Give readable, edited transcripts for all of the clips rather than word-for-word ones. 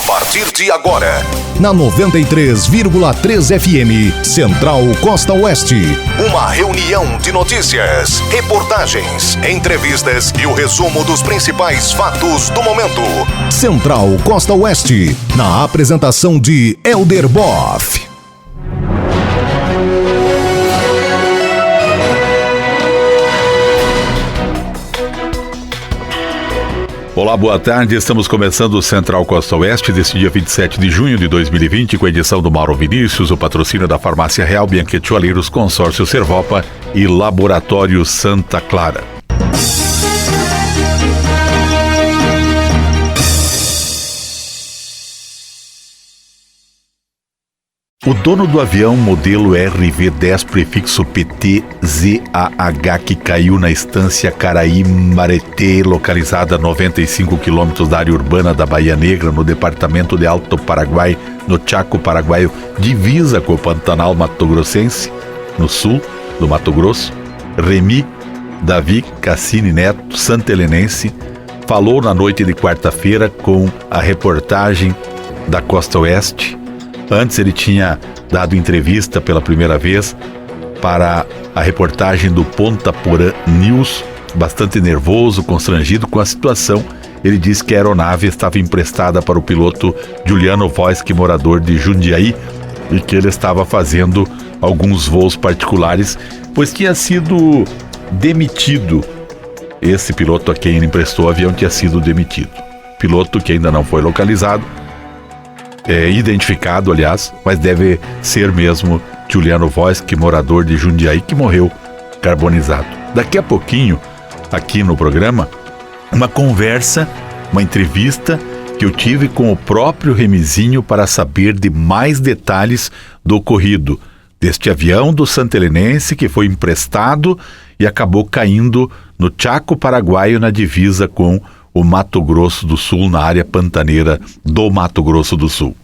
partir de agora, na 93,3 FM, Central Costa Oeste. Uma reunião de notícias, reportagens, entrevistas e o resumo dos principais fatos do momento. Central Costa Oeste, na apresentação de Elder Boff. Olá, boa tarde. Estamos começando o Central Costa Oeste deste dia 27 de junho de 2020 com a edição do Mauro Vinícius, o patrocínio da Farmácia Real, Bianchetti Joalheiros, Consórcio Servopa e Laboratório Santa Clara. O dono do avião modelo RV-10 prefixo PT-ZAH que caiu na estância Caraí-Maretê, localizada a 95 quilômetros da área urbana da Bahia Negra, no departamento de Alto Paraguai, no Chaco Paraguaio, divisa com o Pantanal Mato Grossense, no sul do Mato Grosso, Remy Davi Cassini Neto, santelenense, falou na noite de quarta-feira com a reportagem da Costa Oeste. Antes ele tinha dado entrevista pela primeira vez para a reportagem do Ponta Porã News, bastante nervoso, constrangido com a situação. Ele disse que a aeronave estava emprestada para o piloto Juliano Voisky, morador de Jundiaí, e que ele estava fazendo alguns voos particulares, pois tinha sido demitido. Esse piloto a quem ele emprestou o avião tinha sido demitido. Piloto que ainda não foi localizado, identificado, aliás, mas deve ser mesmo Juliano Voisky, morador de Jundiaí, que morreu carbonizado. Daqui a pouquinho, aqui no programa, uma conversa, uma entrevista que eu tive com o próprio Remizinho para saber de mais detalhes do ocorrido deste avião do santelenense que foi emprestado e acabou caindo no Chaco Paraguaio, na divisa com o Mato Grosso do Sul, na área pantaneira do Mato Grosso do Sul.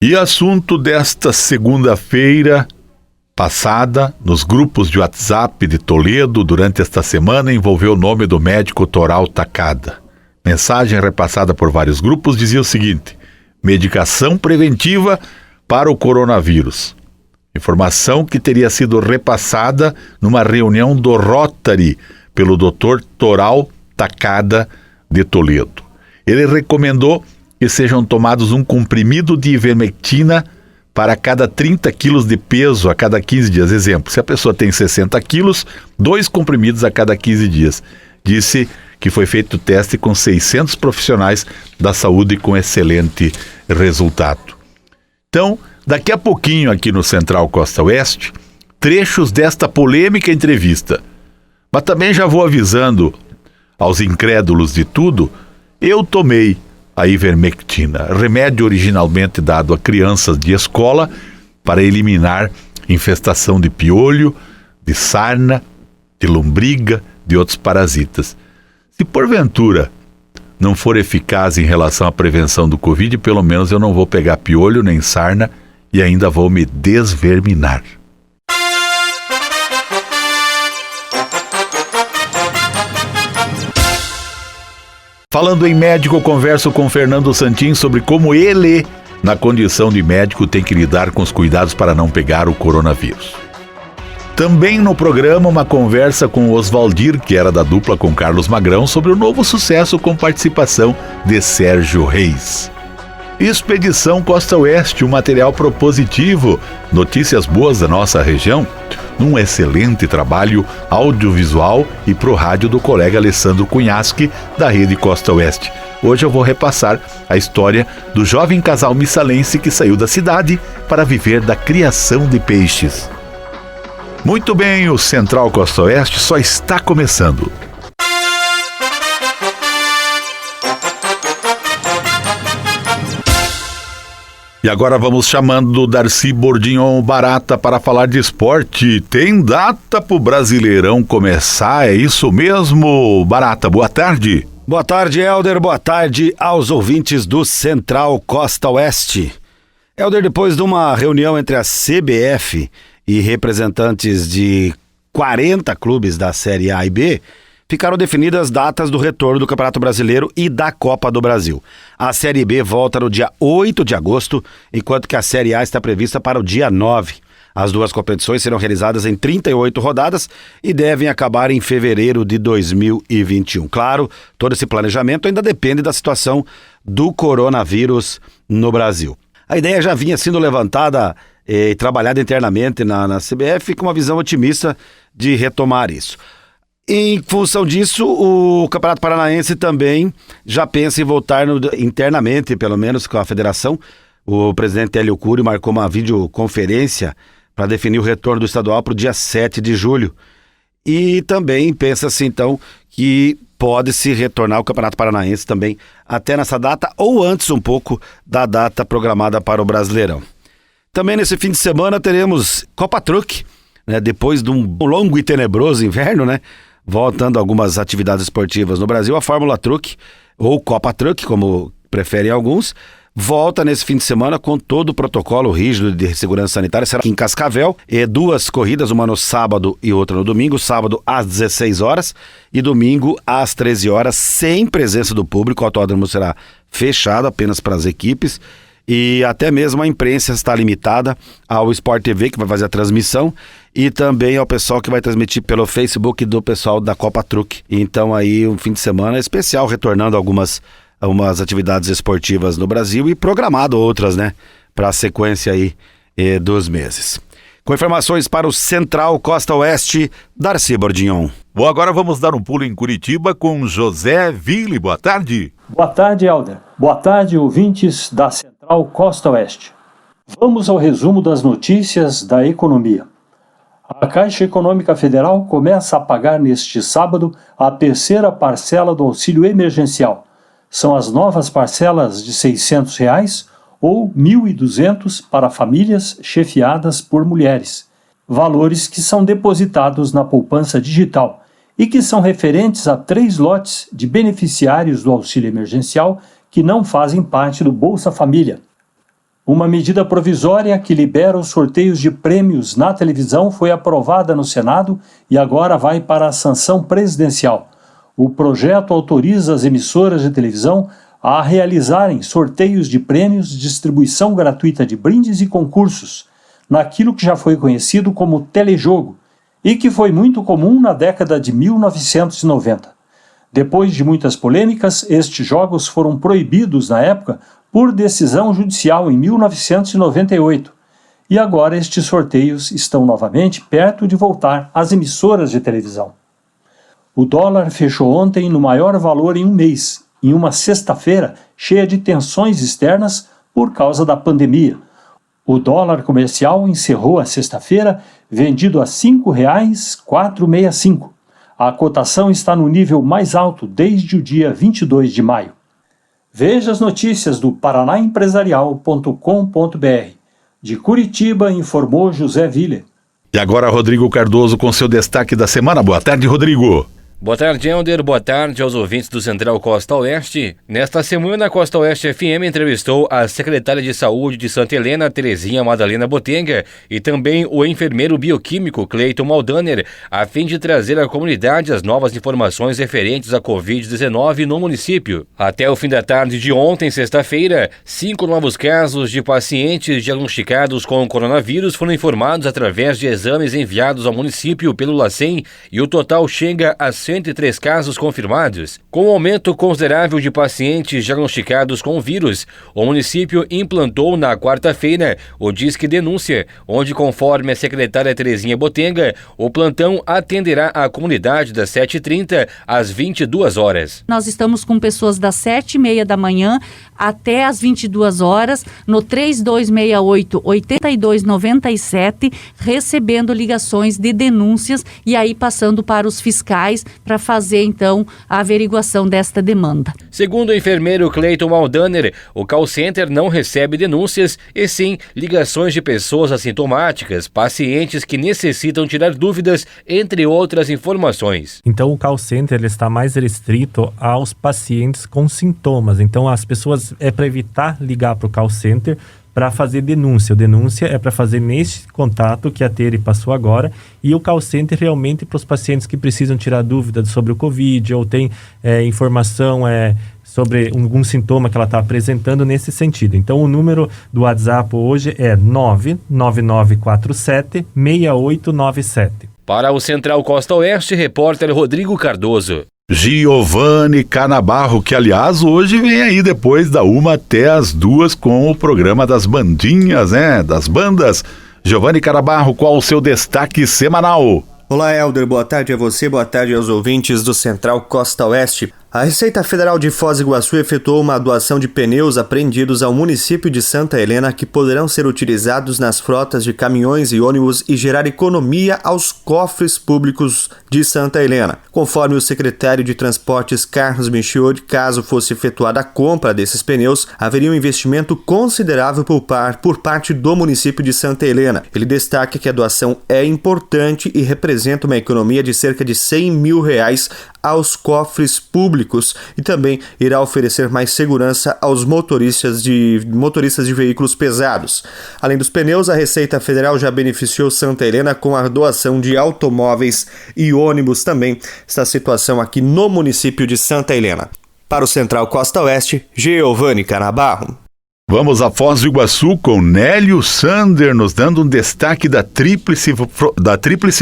E assunto desta segunda-feira passada, nos grupos de WhatsApp de Toledo, durante esta semana, envolveu o nome do médico Toral Takada. Mensagem repassada por vários grupos dizia o seguinte: medicação preventiva para o coronavírus. Informação que teria sido repassada numa reunião do Rotary pelo Dr. Toral Takada de Toledo. Ele recomendou que sejam tomados um comprimido de ivermectina para cada 30 quilos de peso a cada 15 dias. Exemplo, se a pessoa tem 60 quilos, 2 comprimidos a cada 15 dias. Disse que foi feito teste com 600 profissionais da saúde com excelente resultado. Então, daqui a pouquinho aqui no Central Costa Oeste, trechos desta polêmica entrevista. Mas também já vou avisando aos incrédulos de tudo, eu tomei a ivermectina, remédio originalmente dado a crianças de escola para eliminar infestação de piolho, de sarna, de lombriga, de outros parasitas. Se porventura não for eficaz em relação à prevenção do Covid, pelo menos eu não vou pegar piolho nem sarna e ainda vou me desverminar. Falando em médico, converso com Fernando Santin sobre como ele, na condição de médico, tem que lidar com os cuidados para não pegar o coronavírus. Também no programa, uma conversa com o Oswaldir, que era da dupla com Carlos Magrão, sobre o novo sucesso com participação de Sérgio Reis. Expedição Costa Oeste, um material propositivo, notícias boas da nossa região, num excelente trabalho audiovisual e pro rádio do colega Alessandro Cunhasque, da Rede Costa Oeste. Hoje eu vou repassar a história do jovem casal missalense que saiu da cidade para viver da criação de peixes. Muito bem, o Central Costa Oeste só está começando. E agora vamos chamando o Darcy Bordignon Barata para falar de esporte. Tem data para o Brasileirão começar, é isso mesmo? Barata, boa tarde. Boa tarde, Elder. Boa tarde aos ouvintes do Central Costa Oeste. Elder, depois de uma reunião entre a CBF e representantes de 40 clubes da Série A e B, ficaram definidas datas do retorno do Campeonato Brasileiro e da Copa do Brasil. A Série B volta no dia 8 de agosto, enquanto que a Série A está prevista para o dia 9. As duas competições serão realizadas em 38 rodadas e devem acabar em fevereiro de 2021. Claro, todo esse planejamento ainda depende da situação do coronavírus no Brasil. A ideia já vinha sendo levantada e trabalhada internamente na CBF com uma visão otimista de retomar isso. Em função disso, o Campeonato Paranaense também já pensa em voltar internamente, pelo menos com a federação. O presidente Hélio Cury marcou uma videoconferência para definir o retorno do estadual para o dia 7 de julho. E também pensa-se, então, que pode-se retornar o Campeonato Paranaense também até nessa data ou antes um pouco da data programada para o Brasileirão. Também nesse fim de semana teremos Copa Truck, né? Depois de um longo e tenebroso inverno, né? Voltando algumas atividades esportivas no Brasil, a Fórmula Truck, ou Copa Truck, como preferem alguns, volta nesse fim de semana com todo o protocolo rígido de segurança sanitária. Será aqui em Cascavel, duas corridas, uma no sábado e outra no domingo. Sábado às 16 horas e domingo às 13 horas, sem presença do público. O autódromo será fechado apenas para as equipes e até mesmo a imprensa está limitada ao Sport TV, que vai fazer a transmissão, e também ao pessoal que vai transmitir pelo Facebook do pessoal da Copa Truck. Então aí um fim de semana especial, retornando algumas atividades esportivas no Brasil e programado outras, né, para a sequência aí dos meses. Com informações para o Central Costa Oeste, Darcy Bordignon. Bom, agora vamos dar um pulo em Curitiba com José Ville. Boa tarde. Boa tarde, Helder. Boa tarde, ouvintes da Central Costa Oeste. Vamos ao resumo das notícias da economia. A Caixa Econômica Federal começa a pagar neste sábado a terceira parcela do auxílio emergencial. São as novas parcelas de R$ 600 ou R$ 1.200 para famílias chefiadas por mulheres. Valores que são depositados na poupança digital e que são referentes a 3 lotes de beneficiários do auxílio emergencial que não fazem parte do Bolsa Família. Uma medida provisória que libera os sorteios de prêmios na televisão foi aprovada no Senado e agora vai para a sanção presidencial. O projeto autoriza as emissoras de televisão a realizarem sorteios de prêmios, distribuição gratuita de brindes e concursos, naquilo que já foi conhecido como telejogo e que foi muito comum na década de 1990. Depois de muitas polêmicas, estes jogos foram proibidos na época por decisão judicial em 1998. E agora estes sorteios estão novamente perto de voltar às emissoras de televisão. O dólar fechou ontem no maior valor em um mês, em uma sexta-feira cheia de tensões externas por causa da pandemia. O dólar comercial encerrou a sexta-feira vendido a R$ 5,465. A cotação está no nível mais alto desde o dia 22 de maio. Veja as notícias do paranaempresarial.com.br. De Curitiba, informou José Ville. E agora Rodrigo Cardoso com seu destaque da semana. Boa tarde, Rodrigo. Boa tarde, Helder. Boa tarde aos ouvintes do Central Costa Oeste. Nesta semana, a Costa Oeste FM entrevistou a secretária de Saúde de Santa Helena, Terezinha Madalena Botenga, e também o enfermeiro bioquímico Cleiton Maldaner, a fim de trazer à comunidade as novas informações referentes à Covid-19 no município. Até o fim da tarde de ontem, sexta-feira, 5 novos casos de pacientes diagnosticados com coronavírus foram informados através de exames enviados ao município pelo LACEN e o total chega a 103 casos confirmados. Com um aumento considerável de pacientes diagnosticados com o vírus, o município implantou na quarta-feira o Disque Denúncia, onde, conforme a secretária Terezinha Botenga, o plantão atenderá a comunidade das 7h30 às 22 horas. Nós estamos com pessoas das 7h30 da manhã até às 22 horas no 3268-8297, recebendo ligações de denúncias e aí passando para os fiscais para fazer, então, a averiguação desta demanda. Segundo o enfermeiro Cleiton Maldaner, o call center não recebe denúncias, e sim ligações de pessoas assintomáticas, pacientes que necessitam tirar dúvidas, entre outras informações. Então, o call center ele está mais restrito aos pacientes com sintomas. Então, as pessoas, para evitar ligar para o call center, para fazer denúncia. O denúncia é para fazer neste contato que a Tere passou agora, e o call center realmente para os pacientes que precisam tirar dúvidas sobre o Covid ou tem informação sobre algum sintoma que ela está apresentando nesse sentido. Então, o número do WhatsApp hoje é 99947-6897. Para o Central Costa Oeste, repórter Rodrigo Cardoso. Giovanni Canabarro, que aliás hoje vem aí depois da 1 até as 2 com o programa das bandinhas, né? Das bandas. Giovanni Canabarro, qual o seu destaque semanal? Olá, Helder, boa tarde a você, boa tarde aos ouvintes do Central Costa Oeste. A Receita Federal de Foz do Iguaçu efetuou uma doação de pneus apreendidos ao município de Santa Helena que poderão ser utilizados nas frotas de caminhões e ônibus e gerar economia aos cofres públicos de Santa Helena. Conforme o secretário de Transportes Carlos Michaud, caso fosse efetuada a compra desses pneus, haveria um investimento considerável por parte do município de Santa Helena. Ele destaca que a doação é importante e representa uma economia de cerca de R$100 mil aos cofres públicos e também irá oferecer mais segurança aos motoristas de veículos pesados. Além dos pneus, a Receita Federal já beneficiou Santa Helena com a doação de automóveis e ônibus também. Esta situação aqui no município de Santa Helena. Para o Central Costa Oeste, Giovanni Canabarro. Vamos a Foz do Iguaçu com Nélio Sander, nos dando um destaque da Tríplice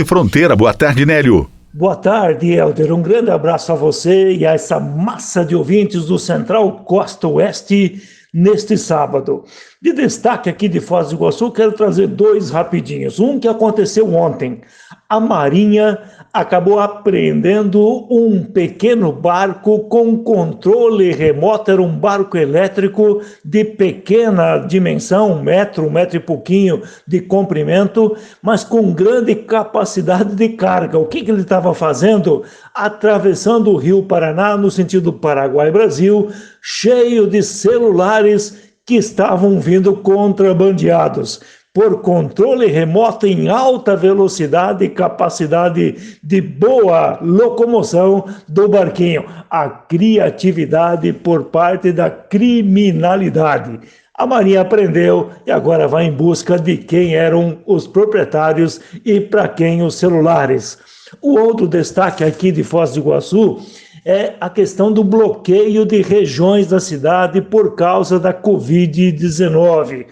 Fronteira. Boa tarde, Nélio. Boa tarde, Helder. Um grande abraço a você e a essa massa de ouvintes do Central Costa Oeste neste sábado. De destaque aqui de Foz do Iguaçu, quero trazer 2 rapidinhos. Um que aconteceu ontem. A Marinha acabou apreendendo um pequeno barco com controle remoto. Era um barco elétrico de pequena dimensão, 1 metro e pouquinho de comprimento, mas com grande capacidade de carga. O que ele estava fazendo? Atravessando o Rio Paraná no sentido Paraguai-Brasil, cheio de celulares que estavam vindo contrabandeados. Por controle remoto em alta velocidade e capacidade de boa locomoção do barquinho. A criatividade por parte da criminalidade. A Marinha apreendeu e agora vai em busca de quem eram os proprietários e para quem os celulares. O outro destaque aqui de Foz do Iguaçu é a questão do bloqueio de regiões da cidade por causa da Covid-19.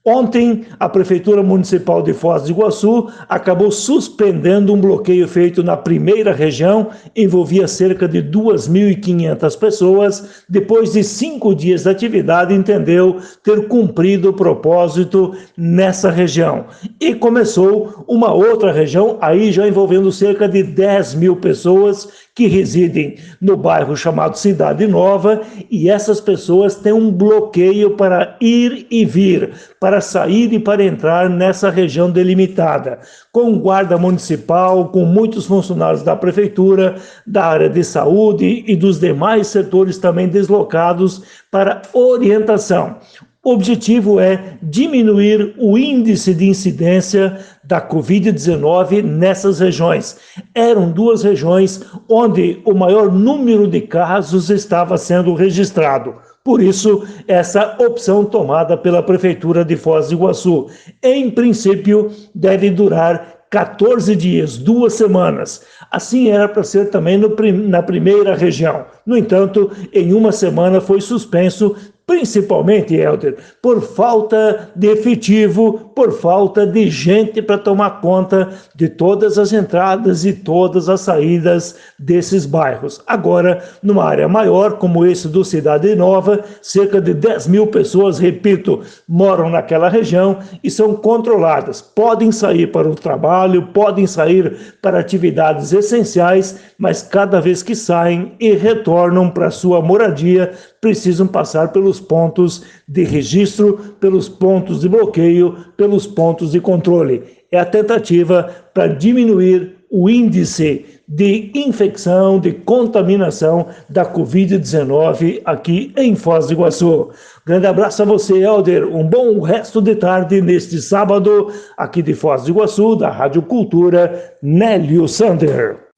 Ontem, a Prefeitura Municipal de Foz do Iguaçu acabou suspendendo um bloqueio feito na primeira região, envolvia cerca de 2.500 pessoas. Depois de 5 dias de atividade, entendeu ter cumprido o propósito nessa região. E começou uma outra região, aí já envolvendo cerca de 10.000 pessoas que residem no bairro chamado Cidade Nova, e essas pessoas têm um bloqueio para ir e vir, para sair e para entrar nessa região delimitada, com guarda municipal, com muitos funcionários da prefeitura, da área de saúde e dos demais setores também deslocados para orientação. O objetivo é diminuir o índice de incidência da Covid-19 nessas regiões. Eram 2 regiões onde o maior número de casos estava sendo registrado. Por isso, essa opção tomada pela Prefeitura de Foz do Iguaçu. Em princípio, deve durar 14 dias, 2 semanas. Assim era para ser também na primeira região. No entanto, em 1 semana foi suspenso, principalmente, Helder, por falta de efetivo, por falta de gente para tomar conta de todas as entradas e todas as saídas desses bairros. Agora, numa área maior, como esse do Cidade Nova, cerca de 10.000 pessoas, repito, moram naquela região e são controladas. Podem sair para o trabalho, podem sair para atividades essenciais, mas cada vez que saem e retornam para sua moradia, precisam passar pelos pontos de registro, pelos pontos de bloqueio, pelos pontos de controle. É a tentativa para diminuir o índice de infecção, de contaminação da Covid-19 aqui em Foz do Iguaçu. Grande abraço a você, Helder. Um bom resto de tarde neste sábado, aqui de Foz do Iguaçu, da Rádio Cultura, Nélio Sander.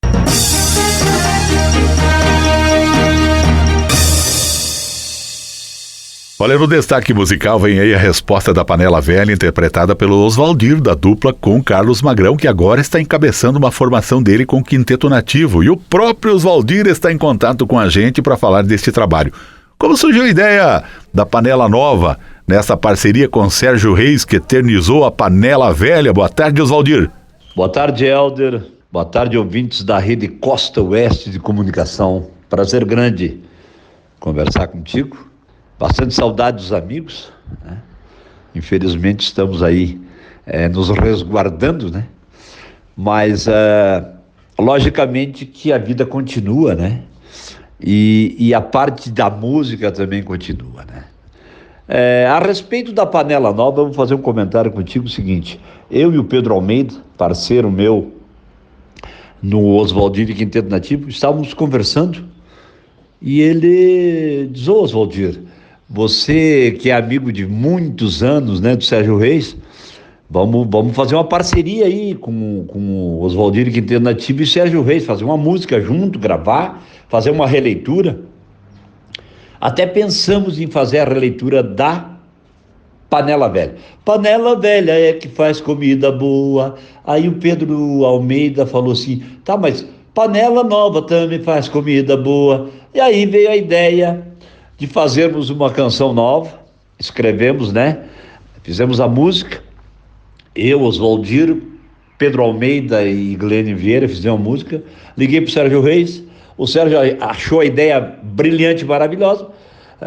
Olha, no destaque musical vem aí a resposta da Panela Velha, interpretada pelo Oswaldir, da dupla com Carlos Magrão, que agora está encabeçando uma formação dele com o Quinteto Nativo. E o próprio Oswaldir está em contato com a gente para falar deste trabalho. Como surgiu a ideia da Panela Nova, nessa parceria com Sérgio Reis, que eternizou a Panela Velha? Boa tarde, Oswaldir. Boa tarde, Helder. Boa tarde, ouvintes da Rede Costa Oeste de Comunicação. Prazer grande conversar contigo. Bastante saudade dos amigos, né? Infelizmente estamos aí nos resguardando, né? Mas logicamente que a vida continua, né? E a parte da música também continua, né? A respeito da Panela Nova, eu vou fazer um comentário contigo, o seguinte: eu e o Pedro Almeida, parceiro meu no Oswaldir e Quinteto Nativo, estávamos conversando e ele diz: ô Oswaldir, você que é amigo de muitos anos, né, do Sérgio Reis, vamos fazer uma parceria aí com o Oswaldir e Quinteto Nativo e Sérgio Reis, fazer uma música junto, gravar, fazer uma releitura. Até pensamos em fazer a releitura da Panela Velha. Panela Velha é que faz comida boa. Aí o Pedro Almeida falou assim: tá, mas Panela Nova também faz comida boa. E aí veio a ideia de fazermos uma canção nova, escrevemos, né? Fizemos a música, eu, Oswaldir, Pedro Almeida e Glênio Vieira fizemos a música, liguei para o Sérgio Reis, o Sérgio achou a ideia brilhante, maravilhosa,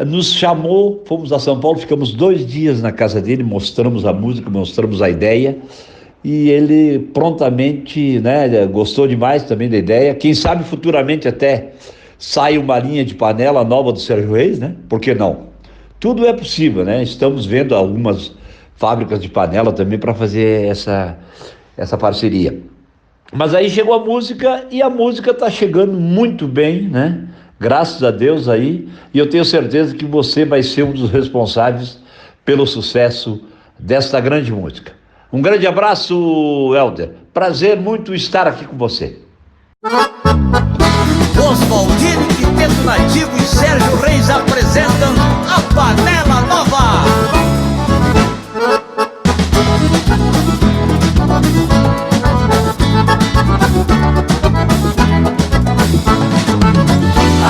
nos chamou, fomos a São Paulo, ficamos 2 dias na casa dele, mostramos a música, mostramos a ideia, e ele prontamente, né, gostou demais também da ideia. Quem sabe futuramente até sai uma linha de panela nova do Sérgio Reis, né? Por que não? Tudo é possível, né? Estamos vendo algumas fábricas de panela também para fazer essa parceria. Mas aí chegou a música e a música está chegando muito bem, né? Graças a Deus aí. E eu tenho certeza que você vai ser um dos responsáveis pelo sucesso desta grande música. Um grande abraço, Helder. Prazer muito estar aqui com você. Oswaldir, Quinteto Nativo e Sérgio Reis apresentam a Panela Nova.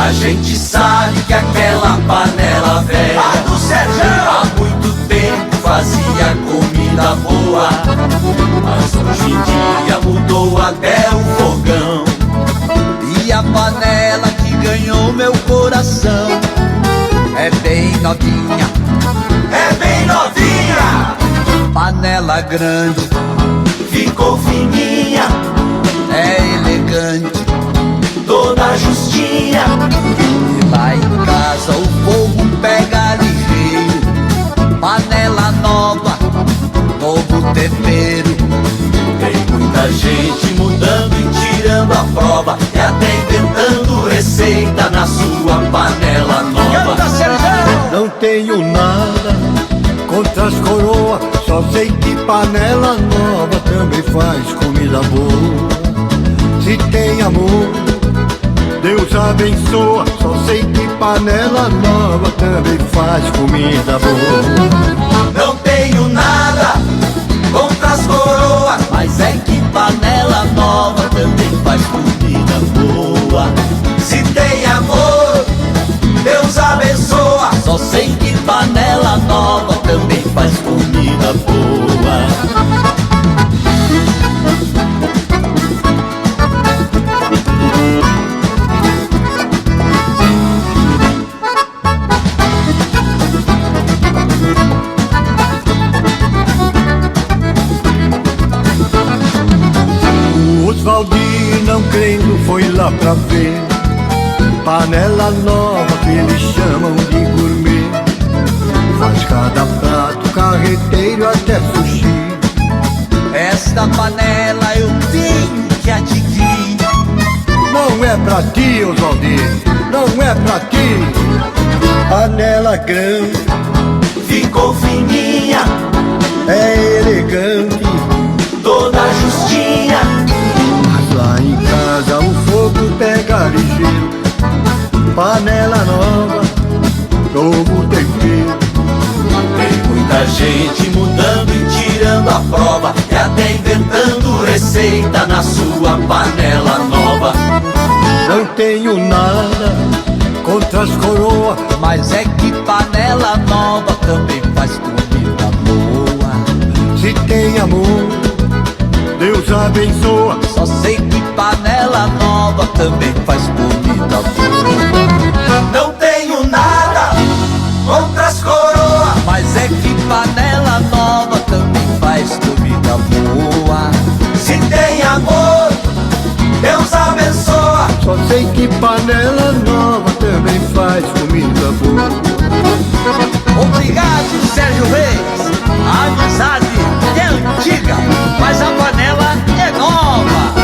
A gente sabe que aquela panela velha, a do Sérgio, há muito tempo fazia comida boa. Mas hoje em dia mudou até o fogão. E a panela que ganhou meu coração é bem novinha, é bem novinha. Panela grande, ficou fininha, é elegante, toda justinha. E lá em casa o fogo pega ligeiro. Panela nova, novo tempero. Tem muita gente mudando e tirando a prova, e até inventando receita na sua panela nova. Não tenho nada contra as coroas, só sei que panela nova também faz comida boa. Se tem amor, Deus abençoa, só sei que panela nova também faz comida boa. Não tenho nada contra as coroas, mas é que panela nova também faz comida boa. Se tem amor, Deus abençoa, só sei que panela nova também faz comida boa. Oswaldir, não crendo, foi lá pra ver panela nova que eles chamam de gourmet. Faz cada prato, carreteiro até sushi. Esta panela eu tenho que adquirir. Não é pra ti, Oswaldir, não é pra ti. Panela grande, ficou fininha, é elegante, toda justinha. Mas lá em casa o fogo pega ligeiro. Panela nova, novo tempero. gente mudando e tirando a prova, e até inventando receita na sua panela nova. Não tenho nada contra as coroas, mas é que panela nova também faz comida boa. Se tem amor, Deus abençoa. Só sei que panela nova também faz comida boa. Não tenho nada contra as coroas, mas é que panela nova também faz comida boa. Se tem amor, Deus abençoa. Só sei que panela nova também faz comida boa. Obrigado, Sérgio Reis. A amizade é antiga, mas a panela é nova.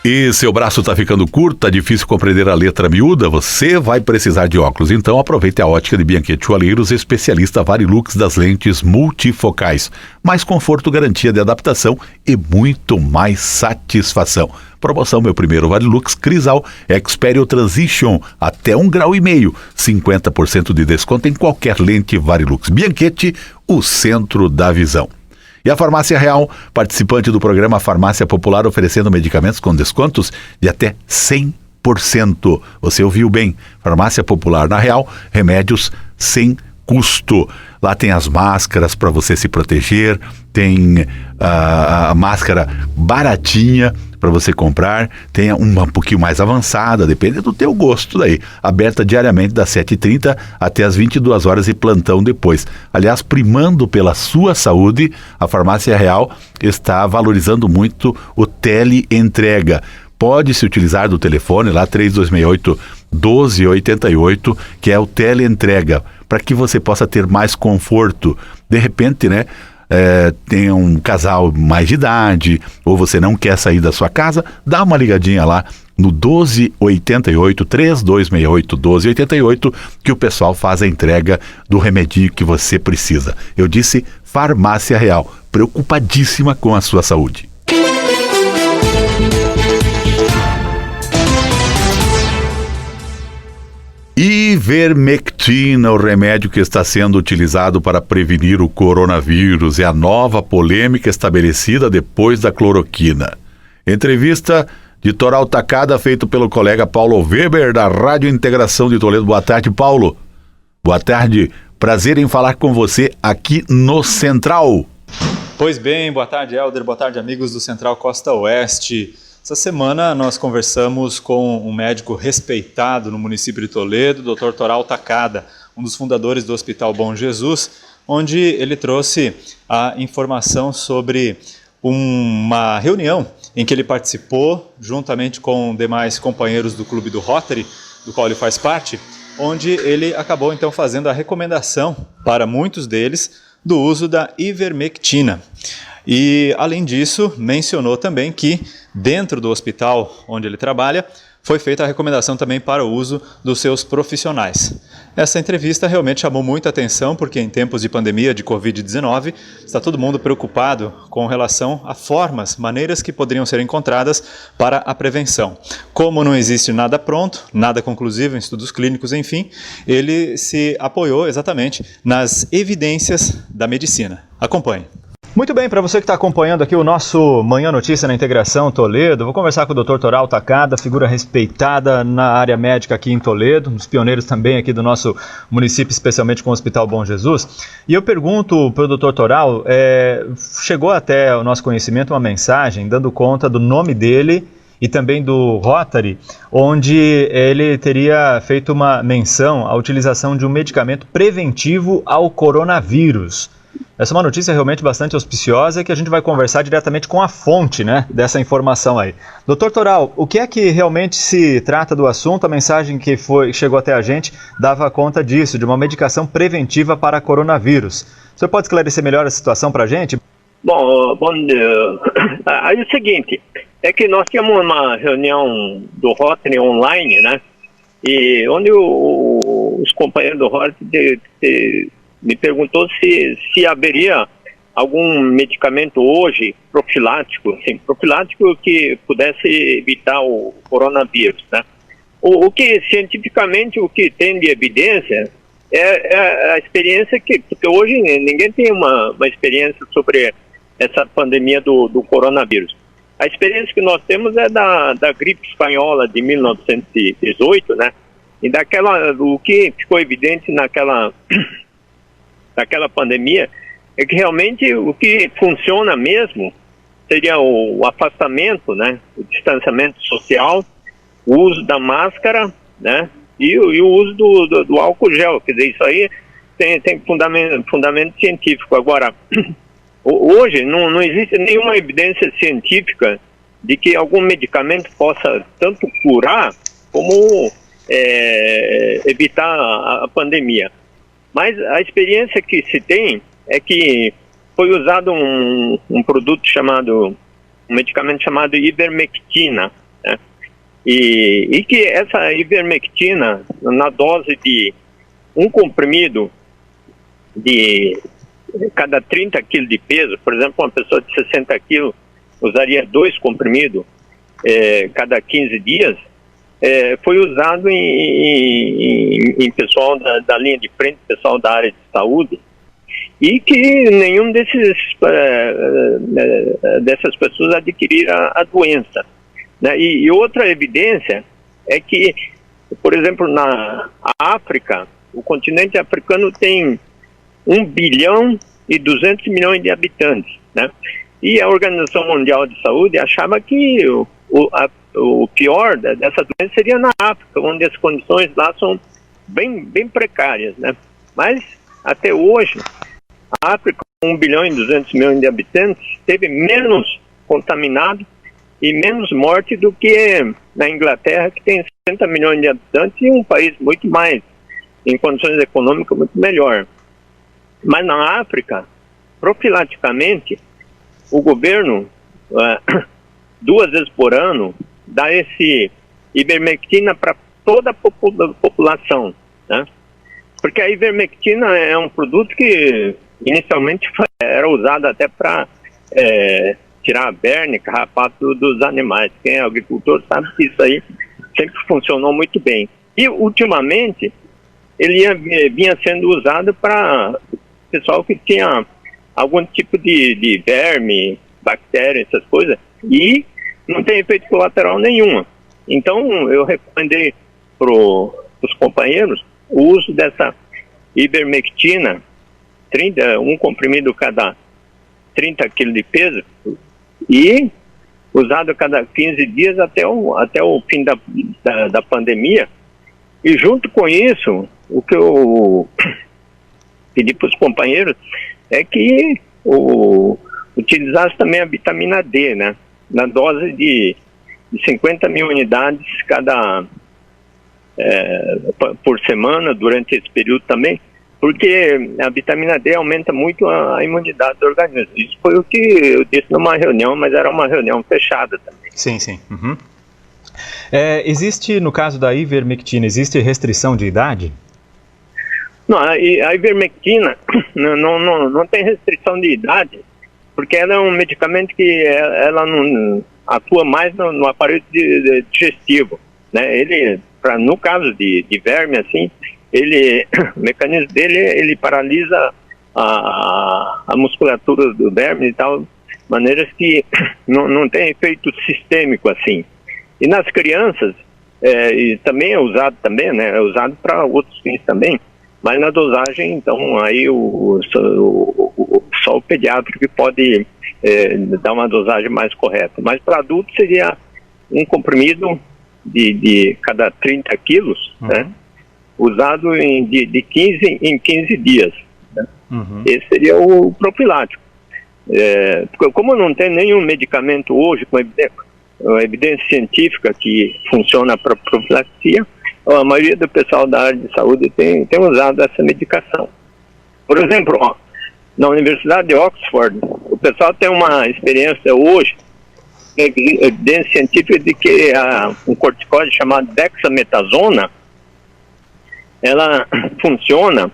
E seu braço está ficando curto, tá difícil compreender a letra miúda? Você vai precisar de óculos. Então aproveite a ótica de Bianchetti Joalheiros, especialista Varilux das lentes multifocais. Mais conforto, garantia de adaptação e muito mais satisfação. Promoção Meu Primeiro Varilux Crisal Xperio Transition, até 1,5 grau, 50% de desconto em qualquer lente Varilux. Bianchetti, o centro da visão. E a Farmácia Real, participante do programa Farmácia Popular, oferecendo medicamentos com descontos de até 100%. Você ouviu bem, Farmácia Popular na Real, remédios sem custo. Lá tem as máscaras para você se proteger, tem a máscara baratinha para você comprar, tem uma um pouquinho mais avançada, depende do teu gosto daí. Aberta diariamente das 7h30 até as 22 horas e plantão depois. Aliás, primando pela sua saúde, a Farmácia Real está valorizando muito o teleentrega. Pode se utilizar do telefone lá 3268-1288, que é o teleentrega, para que você possa ter mais conforto. De repente, né? Tem um casal mais de idade, ou você não quer sair da sua casa, dá uma ligadinha lá no 1288, 3268 1288, que o pessoal faz a entrega do remedinho que você precisa. Eu disse Farmácia Real, preocupadíssima com a sua saúde. Ivermectina, o remédio que está sendo utilizado para prevenir o coronavírus, é a nova polêmica estabelecida depois da cloroquina. Entrevista de Toral Tacada, feito pelo colega Paulo Weber, da Rádio Integração de Toledo. Boa tarde, Paulo. Boa tarde, prazer em falar com você aqui no Central. Pois bem, boa tarde, Helder, boa tarde, amigos do Central Costa Oeste. Essa semana nós conversamos com um médico respeitado no município de Toledo, o Dr. Toral Tacada, um dos fundadores do Hospital Bom Jesus, onde ele trouxe a informação sobre uma reunião em que ele participou, juntamente com demais companheiros do Clube do Rotary, do qual ele faz parte, onde ele acabou então fazendo a recomendação para muitos deles do uso da ivermectina. E, além disso, mencionou também que, dentro do hospital onde ele trabalha, foi feita a recomendação também para o uso dos seus profissionais. Essa entrevista realmente chamou muita atenção, porque em tempos de pandemia de Covid-19, está todo mundo preocupado com relação a formas, maneiras que poderiam ser encontradas para a prevenção. Como não existe nada pronto, nada conclusivo em estudos clínicos, enfim, ele se apoiou exatamente nas evidências da medicina. Acompanhe. Muito bem, para você que está acompanhando aqui o nosso Manhã Notícia na Integração Toledo, vou conversar com o Dr. Toral Tacada, figura respeitada na área médica aqui em Toledo, um dos pioneiros também aqui do nosso município, especialmente com o Hospital Bom Jesus. E eu pergunto para o Dr. Toral, chegou até o nosso conhecimento uma mensagem dando conta do nome dele e também do Rotary, onde ele teria feito uma menção à utilização de um medicamento preventivo ao coronavírus. Essa é uma notícia realmente bastante auspiciosa que a gente vai conversar diretamente com a fonte, né, dessa informação aí. Doutor Toral, o que é que realmente se trata do assunto? A mensagem que chegou até a gente dava conta disso, de uma medicação preventiva para coronavírus. O senhor pode esclarecer melhor a situação para a gente? Bom, aí é o seguinte, é que nós tínhamos uma reunião do Rotary online, né? e onde os companheiros do Horst me perguntou se haveria algum medicamento hoje profilático que pudesse evitar o coronavírus, né? O que cientificamente o que tem de evidência é a experiência porque hoje ninguém tem uma experiência sobre essa pandemia do coronavírus. A experiência que nós temos é da gripe espanhola de 1918, né? E o que ficou evidente naquela pandemia é que realmente o que funciona mesmo seria o afastamento, né? O distanciamento social, o uso da máscara, né? E o uso do álcool gel. Quer dizer, isso aí tem fundamento científico. Agora, hoje não existe nenhuma evidência científica de que algum medicamento possa tanto curar como evitar a pandemia. Mas a experiência que se tem é que foi usado um produto um medicamento chamado ivermectina, né? E que essa ivermectina, na dose de um comprimido de cada 30 quilos de peso, por exemplo, uma pessoa de 60 quilos usaria 2 comprimidos cada 15 dias, foi usado em pessoal da linha de frente, pessoal da área de saúde, e que nenhum dessas pessoas adquiriram a doença, né? E outra evidência é que, por exemplo, na África, o continente africano tem 1 bilhão e 200 milhões de habitantes, né? E a Organização Mundial de Saúde achava que o pior dessa doença seria na África, onde as condições lá são bem precárias, né? Mas, até hoje, a África, com 1 bilhão e 200 milhões de habitantes, teve menos contaminado e menos morte do que na Inglaterra, que tem 60 milhões de habitantes e um país muito mais, em condições econômicas, muito melhor. Mas na África, profilaticamente, o governo, 2 vezes por ano, dá esse ivermectina para toda a população, né? Porque a ivermectina é um produto que inicialmente era usado até para tirar a berne, carrapato dos animais. Quem é agricultor sabe que isso aí sempre funcionou muito bem. E ultimamente ele vinha sendo usado para pessoal que tinha algum tipo de verme, bactéria, essas coisas, e não tem efeito colateral nenhuma. Então eu recomendei para os companheiros o uso dessa ivermectina, um comprimido cada 30 kg de peso, e usado cada 15 dias até o fim da pandemia. E junto com isso, o que eu pedi para os companheiros é que utilizasse também a vitamina D, né? Na dose de 50 mil unidades por semana, durante esse período também, porque a vitamina D aumenta muito a imunidade do organismo. Isso foi o que eu disse numa reunião, mas era uma reunião fechada também. Sim. Uhum. Existe, no caso da ivermectina, existe restrição de idade? Não, a ivermectina não tem restrição de idade, porque ela é um medicamento que ela não atua mais no aparelho digestivo, né? Ele, no caso de verme, assim, o mecanismo dele, ele paralisa a musculatura do verme e tal, maneiras que não tem efeito sistêmico assim. E nas crianças, e também é usado também, né? É usado para outros fins também, mas na dosagem, então, aí só o pediatra que pode dar uma dosagem mais correta. Mas para adultos seria um comprimido de cada 30 quilos, né? Usado de 15 em 15 dias. Né? Uhum. Esse seria o profilático. Como não tem nenhum medicamento hoje com evidência científica que funciona para profilaxia, a maioria do pessoal da área de saúde tem usado essa medicação. Por exemplo, na Universidade de Oxford, o pessoal tem uma experiência hoje, evidência científica de que um corticóide chamado dexametasona ela funciona,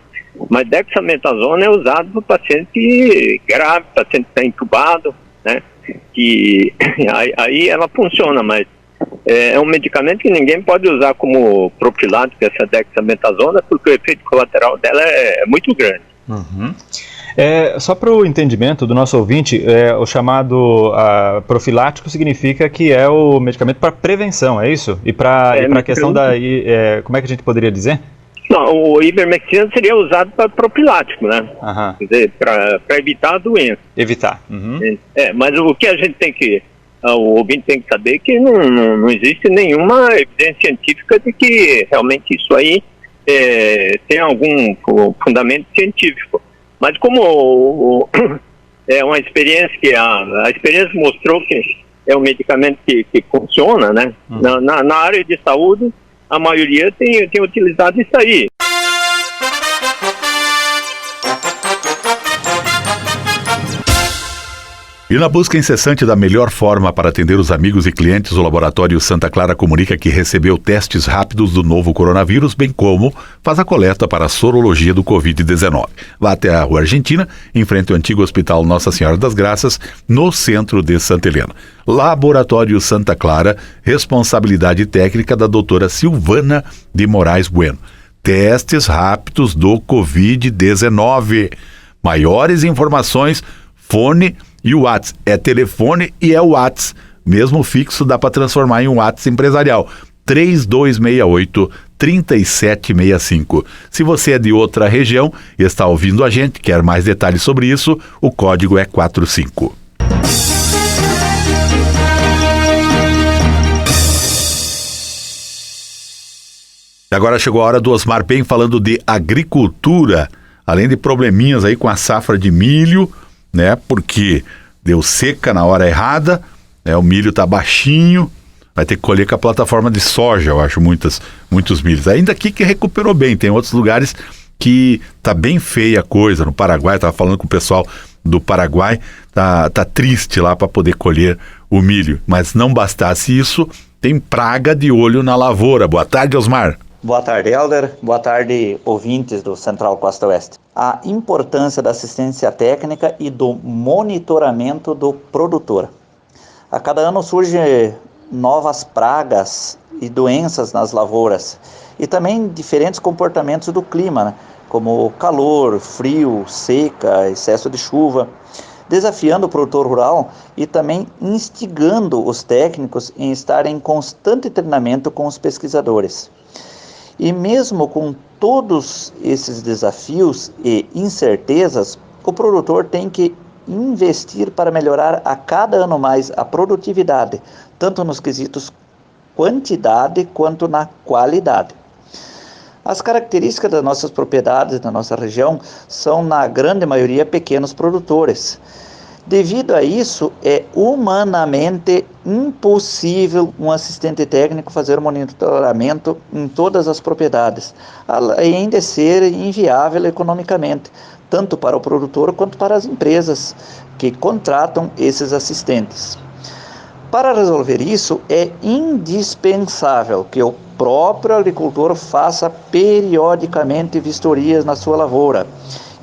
mas dexametasona é usado para paciente grave, paciente que está entubado, né? E aí ela funciona, mas é um medicamento que ninguém pode usar como profilático, essa dexametasona, porque o efeito colateral dela é muito grande. Uhum. Só para o entendimento do nosso ouvinte, o chamado profilático significa que é o medicamento para prevenção, é isso? E para a questão da... como é que a gente poderia dizer? Não, o ivermectina seria usado para profilático, né? Quer dizer, para evitar a doença. Evitar. Uhum. Mas o que a gente tem que... O ouvinte tem que saber que não existe nenhuma evidência científica de que realmente isso aí tem algum fundamento científico. Mas como é uma experiência que a experiência mostrou que é um medicamento que funciona, né? Na área de saúde, a maioria tem utilizado isso aí. E na busca incessante da melhor forma para atender os amigos e clientes, o Laboratório Santa Clara comunica que recebeu testes rápidos do novo coronavírus, bem como faz a coleta para a sorologia do Covid-19. Vá até a Rua Argentina, em frente ao antigo Hospital Nossa Senhora das Graças, no centro de Santa Helena. Laboratório Santa Clara, responsabilidade técnica da doutora Silvana de Moraes Bueno. Testes rápidos do Covid-19. Maiores informações, fone e o WhatsApp. É telefone e é o WhatsApp. Mesmo fixo dá para transformar em um WhatsApp empresarial. 3268-3765. Se você é de outra região e está ouvindo a gente, quer mais detalhes sobre isso, o código é 45. Agora chegou a hora do Osmar Bem falando de agricultura, além de probleminhas aí com a safra de milho, né? Porque deu seca na hora errada, né? O milho tá baixinho, vai ter que colher com a plataforma de soja, eu acho, muitos milhos. Ainda aqui que recuperou bem, tem outros lugares que tá bem feia a coisa. No Paraguai, tava falando com o pessoal do Paraguai, tá triste lá para poder colher o milho. Mas não bastasse isso, tem praga de olho na lavoura. Boa tarde, Osmar. Boa tarde, Helder. Boa tarde, ouvintes do Central Costa Oeste. A importância da assistência técnica e do monitoramento do produtor. A cada ano surgem novas pragas e doenças nas lavouras e também diferentes comportamentos do clima, né? Como calor, frio, seca, excesso de chuva, desafiando o produtor rural e também instigando os técnicos em estar em constante treinamento com os pesquisadores. E mesmo com todos esses desafios e incertezas, o produtor tem que investir para melhorar a cada ano mais a produtividade, tanto nos quesitos quantidade quanto na qualidade. As características das nossas propriedades da nossa região são, na grande maioria, pequenos produtores. Devido a isso, é humanamente impossível um assistente técnico fazer o monitoramento em todas as propriedades, além de ser inviável economicamente, tanto para o produtor quanto para as empresas que contratam esses assistentes. Para resolver isso, é indispensável que o próprio agricultor faça periodicamente vistorias na sua lavoura,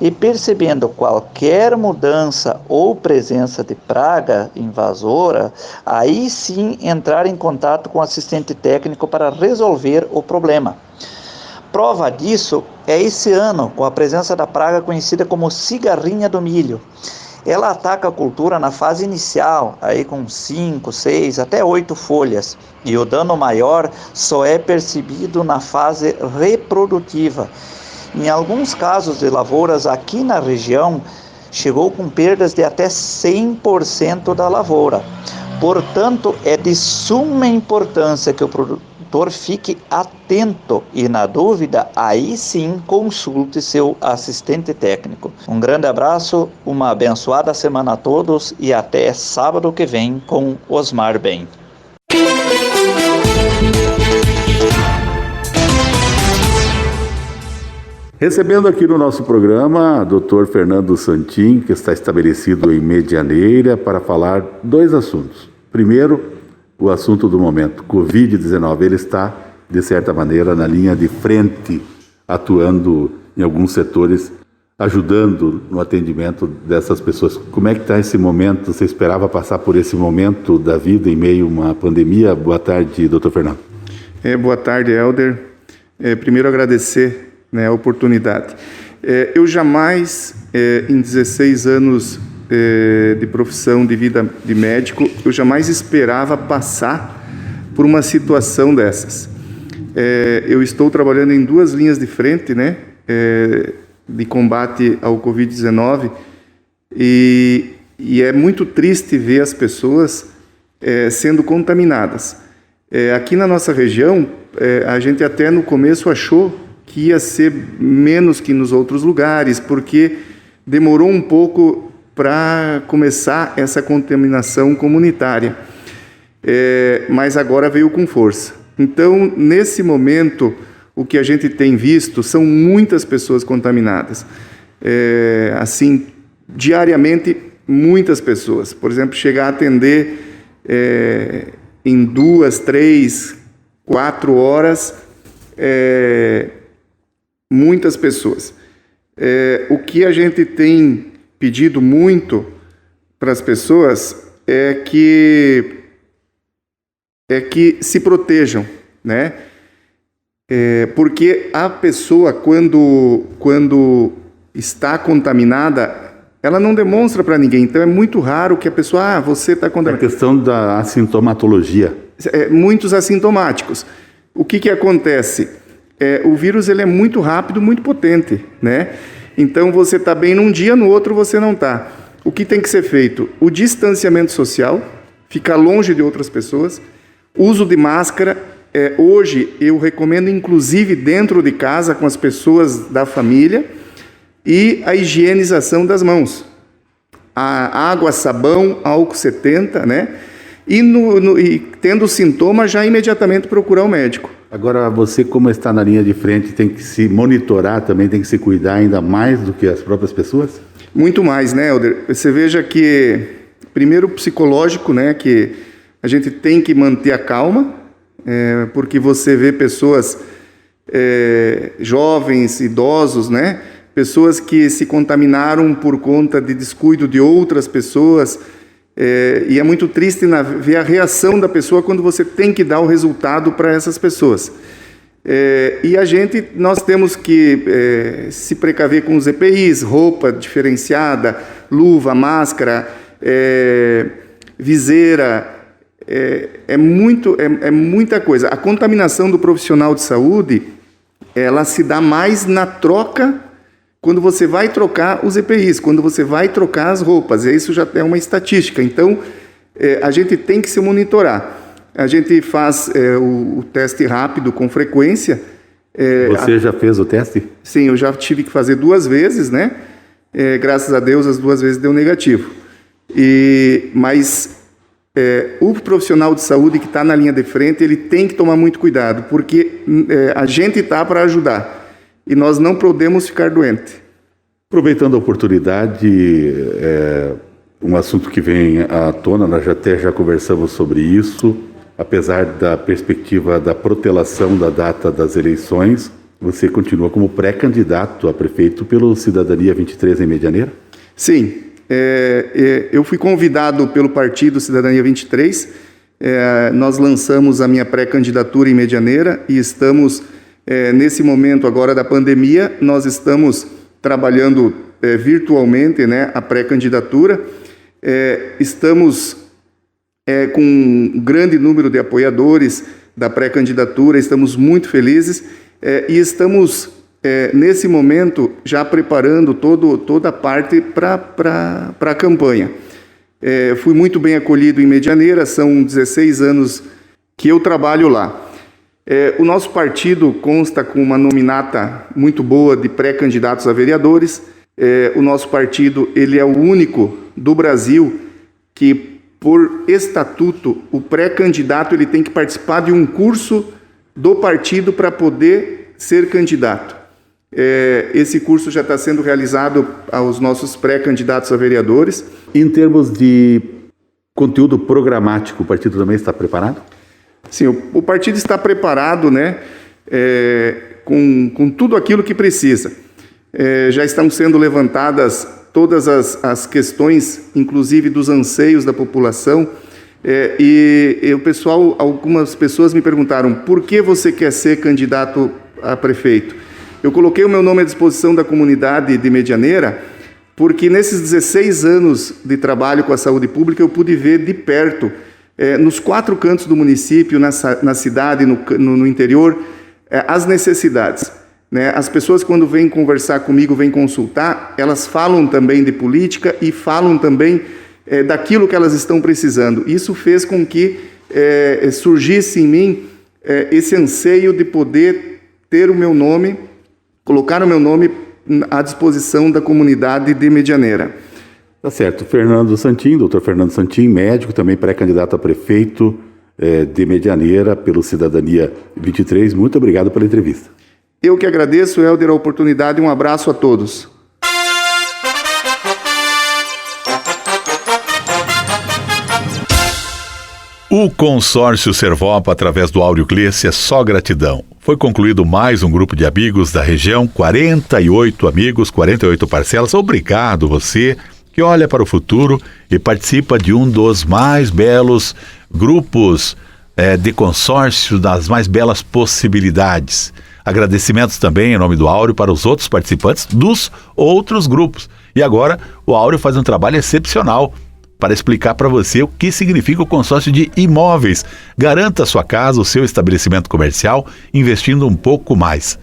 e percebendo qualquer mudança ou presença de praga invasora, aí sim entrar em contato com o assistente técnico para resolver o problema. Prova disso é esse ano, com a presença da praga conhecida como cigarrinha do milho. Ela ataca a cultura na fase inicial, aí com 5, 6, até 8 folhas, e o dano maior só é percebido na fase reprodutiva. Em alguns casos de lavouras aqui na região, chegou com perdas de até 100% da lavoura. Portanto, é de suma importância que o produtor fique atento e, na dúvida, aí sim consulte seu assistente técnico. Um grande abraço, uma abençoada semana a todos e até sábado que vem com Osmar Bem. Recebendo aqui no nosso programa, Dr. Fernando Santin, que está estabelecido em Medianeira, para falar dois assuntos. Primeiro, o assunto do momento, Covid-19. Ele está, de certa maneira, na linha de frente atuando em alguns setores, ajudando no atendimento dessas pessoas. Como é que está esse momento? Você esperava passar por esse momento da vida em meio a uma pandemia? Boa tarde, doutor Fernando. Boa tarde, Helder. Primeiro agradecer, né, a oportunidade. Eu jamais, em 16 anos de profissão, de vida de médico, eu jamais esperava passar por uma situação dessas. Eu estou trabalhando em 2 linhas de frente, né, de combate ao Covid-19, e é muito triste ver as pessoas sendo contaminadas. Aqui na nossa região, a gente até no começo achou que ia ser menos que nos outros lugares, porque demorou um pouco para começar essa contaminação comunitária, mas agora veio com força. Então, nesse momento, o que a gente tem visto são muitas pessoas contaminadas. Assim, diariamente, muitas pessoas. Por exemplo, chegar a atender em 2, 3, 4 horas, muitas pessoas. O que a gente tem pedido muito para as pessoas é que se protejam, né? Porque a pessoa, quando está contaminada, ela não demonstra para ninguém. Então, é muito raro que a pessoa, você está contaminada. A questão da assintomatologia. Muitos assintomáticos. O que acontece? O vírus ele é muito rápido, muito potente, né? Então, você está bem num dia, no outro você não está. O que tem que ser feito? O distanciamento social, ficar longe de outras pessoas, uso de máscara. Hoje, eu recomendo, inclusive, dentro de casa, com as pessoas da família, e a higienização das mãos. A água, sabão, álcool 70, né? E tendo sintoma, já imediatamente procurar o médico. Agora, você, como está na linha de frente, tem que se monitorar também, tem que se cuidar ainda mais do que as próprias pessoas? Muito mais, né, Helder? Você veja que, primeiro, o psicológico, né, que a gente tem que manter a calma, porque você vê pessoas jovens, idosos, né, pessoas que se contaminaram por conta de descuido de outras pessoas, e é muito triste ver a reação da pessoa quando você tem que dar o resultado para essas pessoas. E nós temos que se precaver com os EPIs, roupa diferenciada, luva, máscara, viseira, é muita coisa. A contaminação do profissional de saúde, ela se dá mais na troca, quando você vai trocar os EPIs, quando você vai trocar as roupas. Isso já é uma estatística. Então, a gente tem que se monitorar. A gente faz o teste rápido com frequência. Você já fez o teste? Sim, eu já tive que fazer 2 vezes, né? Graças a Deus, as 2 vezes deu negativo. Mas o profissional de saúde que está na linha de frente, ele tem que tomar muito cuidado, porque a gente está para ajudar. E nós não podemos ficar doentes. Aproveitando a oportunidade, um assunto que vem à tona, nós já conversamos sobre isso, apesar da perspectiva da protelação da data das eleições, você continua como pré-candidato a prefeito pelo Cidadania 23 em Medianeira? Sim, eu fui convidado pelo partido Cidadania 23, nós lançamos a minha pré-candidatura em Medianeira e estamos... nesse momento agora da pandemia, nós estamos trabalhando virtualmente, né, a pré-candidatura. Estamos com um grande número de apoiadores da pré-candidatura, estamos muito felizes e estamos, nesse momento, já preparando toda a parte para a campanha. Fui muito bem acolhido em Medianeira, são 16 anos que eu trabalho lá. O nosso partido consta com uma nominata muito boa de pré-candidatos a vereadores. O nosso partido ele é o único do Brasil que, por estatuto, o pré-candidato ele tem que participar de um curso do partido para poder ser candidato. Esse curso já está sendo realizado aos nossos pré-candidatos a vereadores. Em termos de conteúdo programático, o partido também está preparado? Sim, o partido está preparado, né? com tudo aquilo que precisa. Já estão sendo levantadas todas as questões, inclusive dos anseios da população, e o pessoal, algumas pessoas me perguntaram: por que você quer ser candidato a prefeito? Eu coloquei o meu nome à disposição da comunidade de Medianeira, porque nesses 16 anos de trabalho com a saúde pública eu pude ver de perto, nos 4 cantos do município, na cidade, no interior, as necessidades. Né? As pessoas, quando vêm conversar comigo, vêm consultar, elas falam também de política e falam também daquilo que elas estão precisando. Isso fez com que surgisse em mim esse anseio de poder ter o meu nome, colocar o meu nome à disposição da comunidade de Medianeira. Tá certo. Fernando Santin, doutor Fernando Santin, médico, também pré-candidato a prefeito de Medianeira pelo Cidadania 23. Muito obrigado pela entrevista. Eu que agradeço, Helder, a oportunidade. Um abraço a todos. O consórcio Servopa, através do Áureo Gleice, é só gratidão. Foi concluído mais um grupo de amigos da região, 48 amigos, 48 parcelas. Obrigado você que olha para o futuro e participa de um dos mais belos grupos de consórcio, das mais belas possibilidades. Agradecimentos também, em nome do Áureo, para os outros participantes dos outros grupos. E agora o Áureo faz um trabalho excepcional para explicar para você o que significa o consórcio de imóveis. Garanta a sua casa, o seu estabelecimento comercial, investindo um pouco mais.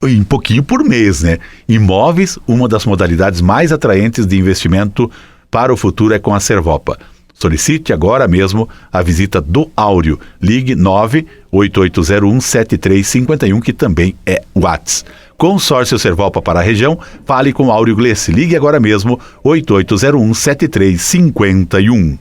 Um pouquinho por mês, né? Imóveis, uma das modalidades mais atraentes de investimento para o futuro é com a Servopa. Solicite agora mesmo a visita do Áureo. Ligue 98801-7351, que também é WhatsApp. Consórcio Servopa para a região, fale com Áureo Gleice. Ligue agora mesmo, 8801-7351.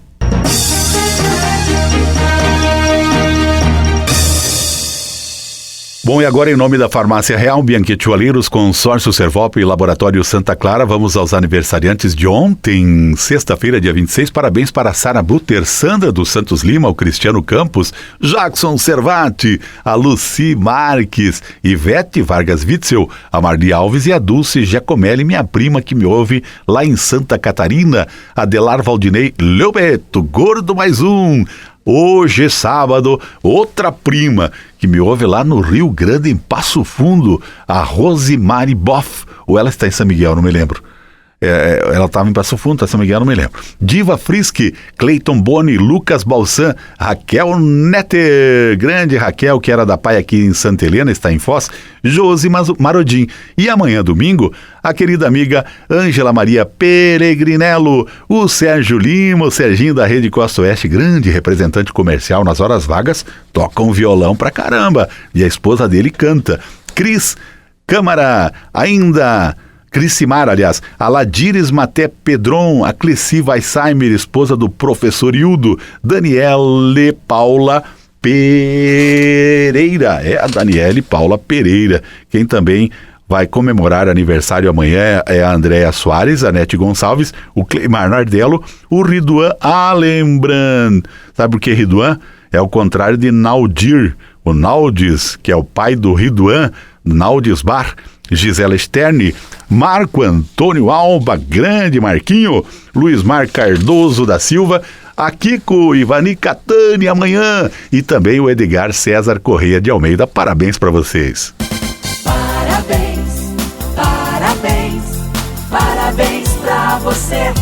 Bom, e agora, em nome da Farmácia Real, Bianchetti Joalheiros, Consórcio Servopa e Laboratório Santa Clara, vamos aos aniversariantes de ontem, sexta-feira, dia 26. Parabéns para a Sara Buter, Sandra dos Santos Lima, o Cristiano Campos, Jackson Servati, a Luci Marques, Ivete Vargas Witzel, a Marli Alves e a Dulce Giacomelli, minha prima que me ouve lá em Santa Catarina, Adelar Valdinei Leobeto, Gordo mais um. Hoje, sábado, outra prima que me ouve lá no Rio Grande, em Passo Fundo, a Rosimari Boff, ou ela está em São Miguel, não me lembro. Ela estava em Passo Fundo, está em São Miguel, não me lembro. Diva Frisk, Cleiton Boni, Lucas Balsan, Raquel Netter, grande Raquel, que era da PAI aqui em Santa Helena, está em Foz, Josi Marodim. E amanhã, domingo, a querida amiga Ângela Maria Peregrinello, o Sérgio Lima, o Serginho da Rede Costa Oeste, grande representante comercial nas horas vagas, toca um violão pra caramba, e a esposa dele canta. Cris Câmara, ainda... Crissimar, aliás, a Ladires Maté Pedron, a Cleci Weissheimer, esposa do professor Hildo, Daniele Paula Pereira, a Daniele Paula Pereira. Quem também vai comemorar aniversário amanhã é a Andréa Soares, a Nete Gonçalves, o Cleimar Nardello, o Riduan Alembran. Sabe por que Riduan? É o contrário de Naldir, o Naldis, que é o pai do Riduan, Naldis Bar, Gisela Sterne, Marco Antônio Alba, grande Marquinho, Luiz Mar Cardoso da Silva, a Kiko Ivani Catani amanhã e também o Edgar César Correia de Almeida. Parabéns para vocês. Parabéns, parabéns, parabéns para você.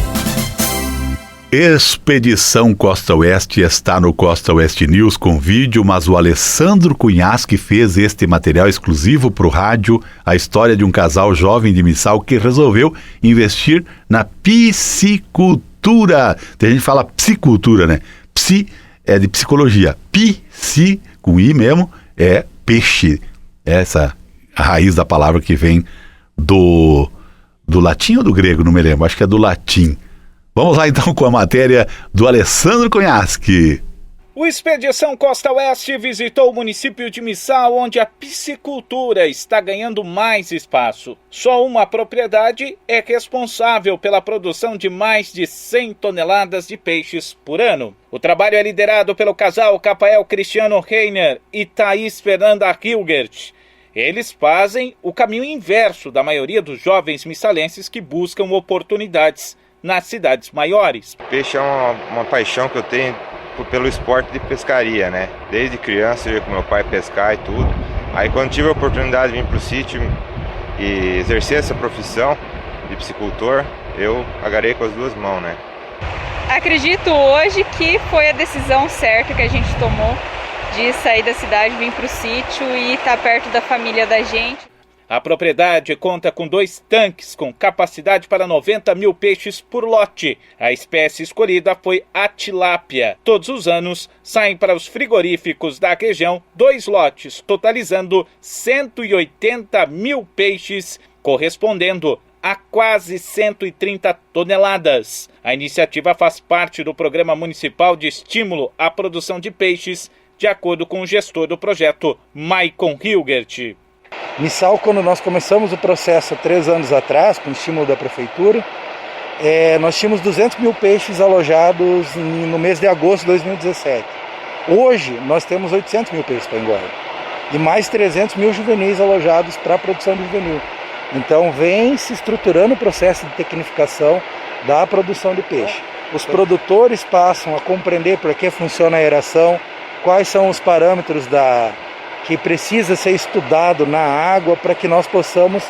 Expedição Costa Oeste está no Costa Oeste News com vídeo, mas o Alessandro Cunhas que fez este material exclusivo para o rádio, a história de um casal jovem de Missal que resolveu investir na piscicultura. Tem gente que fala psicultura, né? Psi é de psicologia, psi, com i mesmo, é peixe. Essa a raiz da palavra que vem do latim ou do grego, não me lembro, acho que é do latim. Vamos lá então com a matéria do Alessandro Cunhasque. O Expedição Costa Oeste visitou o município de Missal, onde a piscicultura está ganhando mais espaço. Só uma propriedade é responsável pela produção de mais de 100 toneladas de peixes por ano. O trabalho é liderado pelo casal Capael Cristiano Reiner e Thaís Fernanda Hilgert. Eles fazem o caminho inverso da maioria dos jovens missalenses que buscam oportunidades nas cidades maiores. Peixe é uma paixão que eu tenho pelo esporte de pescaria, né? Desde criança eu ia com meu pai pescar e tudo. Aí quando tive a oportunidade de vir para o sítio e exercer essa profissão de piscicultor, eu agarrei com as duas mãos, né? Acredito hoje que foi a decisão certa que a gente tomou de sair da cidade, vir para o sítio e estar perto da família da gente. A propriedade conta com 2 tanques com capacidade para 90 mil peixes por lote. A espécie escolhida foi a tilápia. Todos os anos saem para os frigoríficos da região 2 lotes, totalizando 180 mil peixes, correspondendo a quase 130 toneladas. A iniciativa faz parte do Programa Municipal de Estímulo à Produção de Peixes, de acordo com o gestor do projeto, Maicon Hilgert. Missal, quando nós começamos o processo 3 anos atrás, com o estímulo da prefeitura, nós tínhamos 200 mil peixes alojados no mês de agosto de 2017. Hoje, nós temos 800 mil peixes para engorda e mais 300 mil juvenis alojados para a produção de juvenil. Então, vem se estruturando o processo de tecnificação da produção de peixe. Os produtores passam a compreender por que funciona a aeração, quais são os parâmetros que precisa ser estudado na água para que nós possamos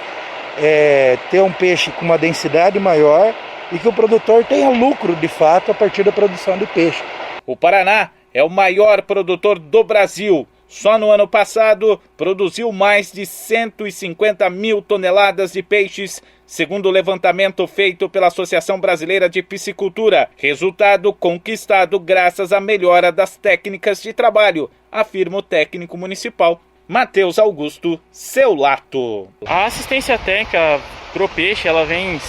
ter um peixe com uma densidade maior e que o produtor tenha lucro de fato a partir da produção de peixe. O Paraná é o maior produtor do Brasil. Só no ano passado produziu mais de 150 mil toneladas de peixes, segundo o levantamento feito pela Associação Brasileira de Piscicultura. Resultado conquistado graças à melhora das técnicas de trabalho, afirma o técnico municipal Matheus Augusto Seulato. A assistência técnica pro peixe ela vem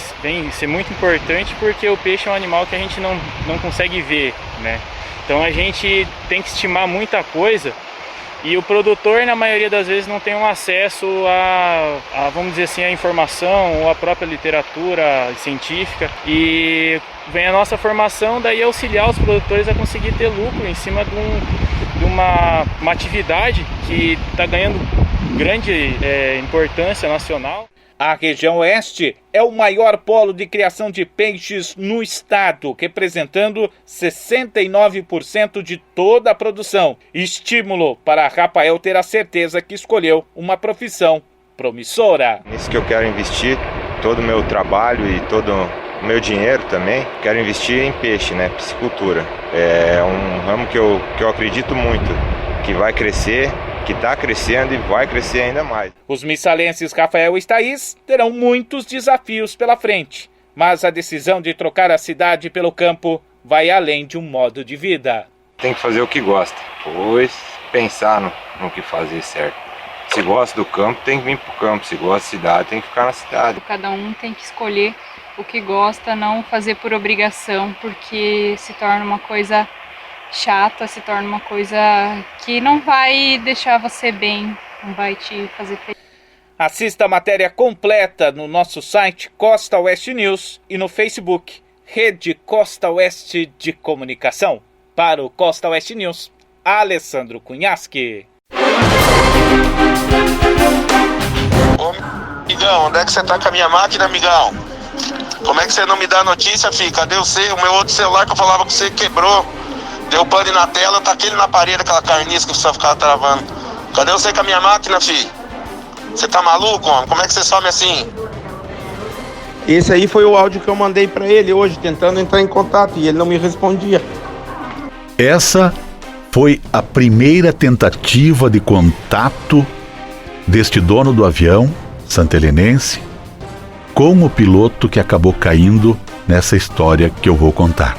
ser muito importante porque o peixe é um animal que a gente não consegue ver, né? Então a gente tem que estimar muita coisa. E o produtor, na maioria das vezes, não tem um acesso a vamos dizer assim, a informação ou a própria literatura científica. E vem a nossa formação, daí auxiliar os produtores a conseguir ter lucro em cima de uma atividade que está ganhando grande importância nacional. A região oeste é o maior polo de criação de peixes no estado, representando 69% de toda a produção. Estímulo para Rafael ter a certeza que escolheu uma profissão promissora. Nisso que eu quero investir todo o meu trabalho e todo o meu dinheiro também, quero investir em peixe, né? Piscicultura. É um ramo que eu acredito muito, que vai crescer, que está crescendo e vai crescer ainda mais. Os missalenses Rafael e Thaís terão muitos desafios pela frente, mas a decisão de trocar a cidade pelo campo vai além de um modo de vida. Tem que fazer o que gosta, pois pensar no que fazer certo. Se gosta do campo, tem que vir para o campo. Se gosta da cidade, tem que ficar na cidade. Cada um tem que escolher o que gosta, não fazer por obrigação, porque se torna uma coisa chata, se torna uma coisa que não vai deixar você bem, não vai te fazer feliz. Assista a matéria completa no nosso site Costa Oeste News e no Facebook, Rede Costa Oeste de Comunicação. Para o Costa Oeste News, Alessandro Cunhaschi. Ô, amigão, onde é que você tá com a minha máquina, amigão? Como é que você não me dá notícia, filho? Cadê o meu outro celular que eu falava que você quebrou? Deu pane na tela, tá aquele na parede, aquela carniça que você ficava travando. Cadê você com a minha máquina, filho? Você tá maluco, homem? Como é que você some assim? Esse aí foi o áudio que eu mandei pra ele hoje, tentando entrar em contato, e ele não me respondia. Essa foi a primeira tentativa de contato deste dono do avião, santelenense, com o piloto que acabou caindo nessa história que eu vou contar.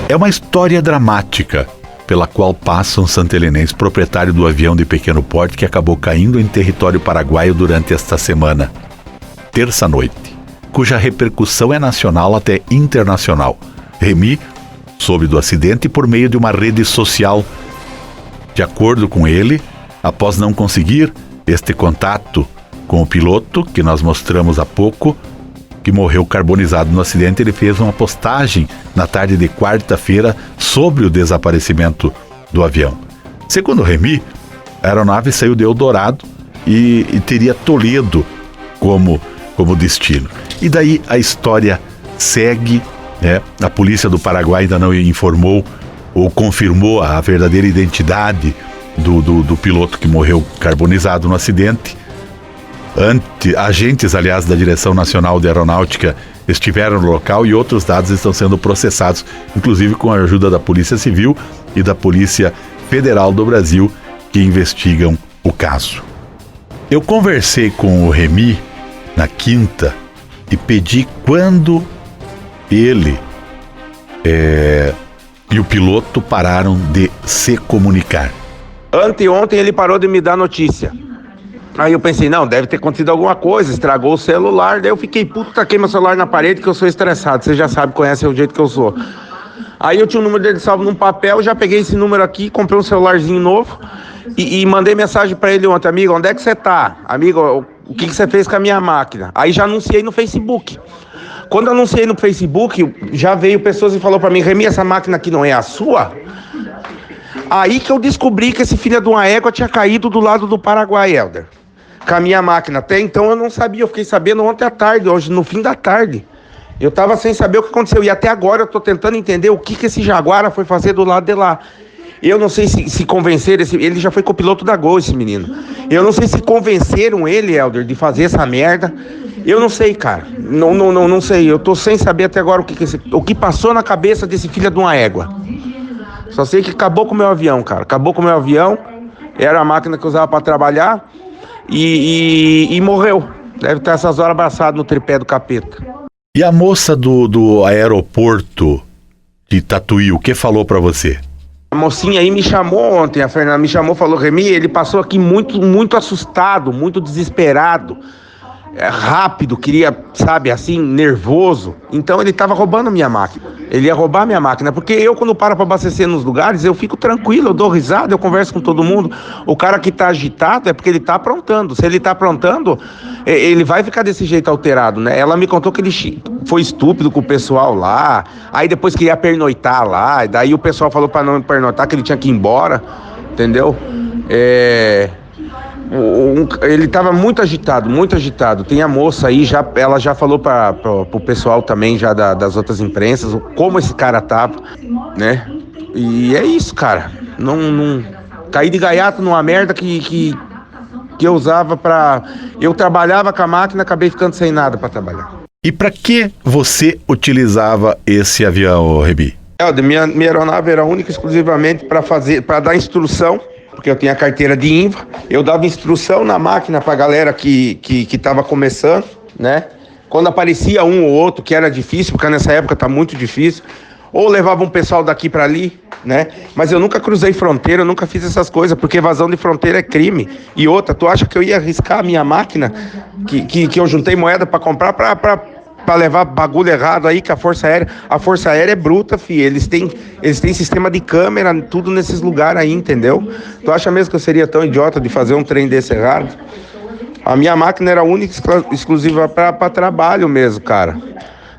É uma história dramática pela qual passa um santelenense proprietário do avião de pequeno porte que acabou caindo em território paraguaio durante esta semana, terça-noite, cuja repercussão é nacional até internacional. Remy soube do acidente por meio de uma rede social. De acordo com ele, após não conseguir este contato com o piloto, que nós mostramos há pouco, que morreu carbonizado no acidente, ele fez uma postagem na tarde de quarta-feira sobre o desaparecimento do avião. Segundo o Remy, a aeronave saiu de Eldorado e teria Toledo como destino. E daí a história segue, né? A polícia do Paraguai ainda não informou ou confirmou a verdadeira identidade do piloto que morreu carbonizado no acidente. Agentes, aliás, da Direção Nacional de Aeronáutica estiveram no local e outros dados estão sendo processados, inclusive com a ajuda da Polícia Civil e da Polícia Federal do Brasil, que investigam o caso. Eu conversei com o Remy na quinta e pedi quando ele e o piloto pararam de se comunicar. Anteontem ele parou de me dar notícia. Aí eu pensei, não, deve ter acontecido alguma coisa, estragou o celular. Daí eu fiquei puto, taquei meu celular na parede, que eu sou estressado. Você já sabe, conhece o jeito que eu sou. Aí eu tinha o número dele salvo num papel, já peguei esse número aqui, comprei um celularzinho novo e mandei mensagem pra ele ontem: amigo, onde é que você tá? Amigo, o que você fez com a minha máquina? Aí já anunciei no Facebook. Quando eu anunciei no Facebook, já veio pessoas e falou pra mim: Remy, essa máquina aqui não é a sua? Aí que eu descobri que esse filho de uma égua tinha caído do lado do Paraguai, Helder, com a minha máquina. Até então eu não sabia, eu fiquei sabendo ontem à tarde, hoje no fim da tarde. Eu tava sem saber o que aconteceu e até agora eu tô tentando entender o que esse Jaguara foi fazer do lado de lá. Eu não sei se convenceram, ele já foi copiloto da Gol, esse menino. Eu não sei se convenceram ele, Helder, de fazer essa merda. Eu não sei, cara. Não sei. Eu tô sem saber até agora o que passou na cabeça desse filho de uma égua. Só sei que acabou com o meu avião, cara. Acabou com o meu avião. Era a máquina que eu usava pra trabalhar. E morreu. Deve estar essas horas abraçado no tripé do capeta. E a moça do aeroporto de Tatuí, o que falou pra você? A mocinha aí me chamou ontem, a Fernanda me chamou, falou: Remy, ele passou aqui muito assustado, muito desesperado, rápido, queria, sabe, assim, nervoso. Então ele tava roubando minha máquina. Ele ia roubar minha máquina, porque eu, quando paro pra abastecer nos lugares, eu fico tranquilo, eu dou risada, eu converso com todo mundo. O cara que tá agitado é porque ele tá aprontando. Se ele tá aprontando, ele vai ficar desse jeito alterado, né? Ela me contou que ele foi estúpido com o pessoal lá, aí depois queria pernoitar lá, e daí o pessoal falou pra não pernoitar, que ele tinha que ir embora, entendeu? Ele estava muito agitado. Tem a moça aí, ela já falou pro pessoal também, já das outras imprensas, como esse cara tava, né? E é isso, cara. Não caí de gaiato numa merda que eu usava eu trabalhava com a máquina, acabei ficando sem nada para trabalhar. E para que você utilizava esse avião, Remy? Minha aeronave era única e exclusivamente para dar instrução, porque eu tinha a carteira de INVA. Eu dava instrução na máquina pra galera que tava começando, né? Quando aparecia um ou outro, que era difícil, porque nessa época tá muito difícil, ou levava um pessoal daqui pra ali, né? Mas eu nunca cruzei fronteira, eu nunca fiz essas coisas, porque evasão de fronteira é crime. E outra, tu acha que eu ia arriscar a minha máquina, que eu juntei moeda pra comprar, pra levar bagulho errado aí, que a Força Aérea é bruta, fi. Eles têm sistema de câmera, tudo nesses lugares aí, entendeu? Tu acha mesmo que eu seria tão idiota de fazer um trem desse errado? A minha máquina era única e exclusiva pra trabalho mesmo, cara.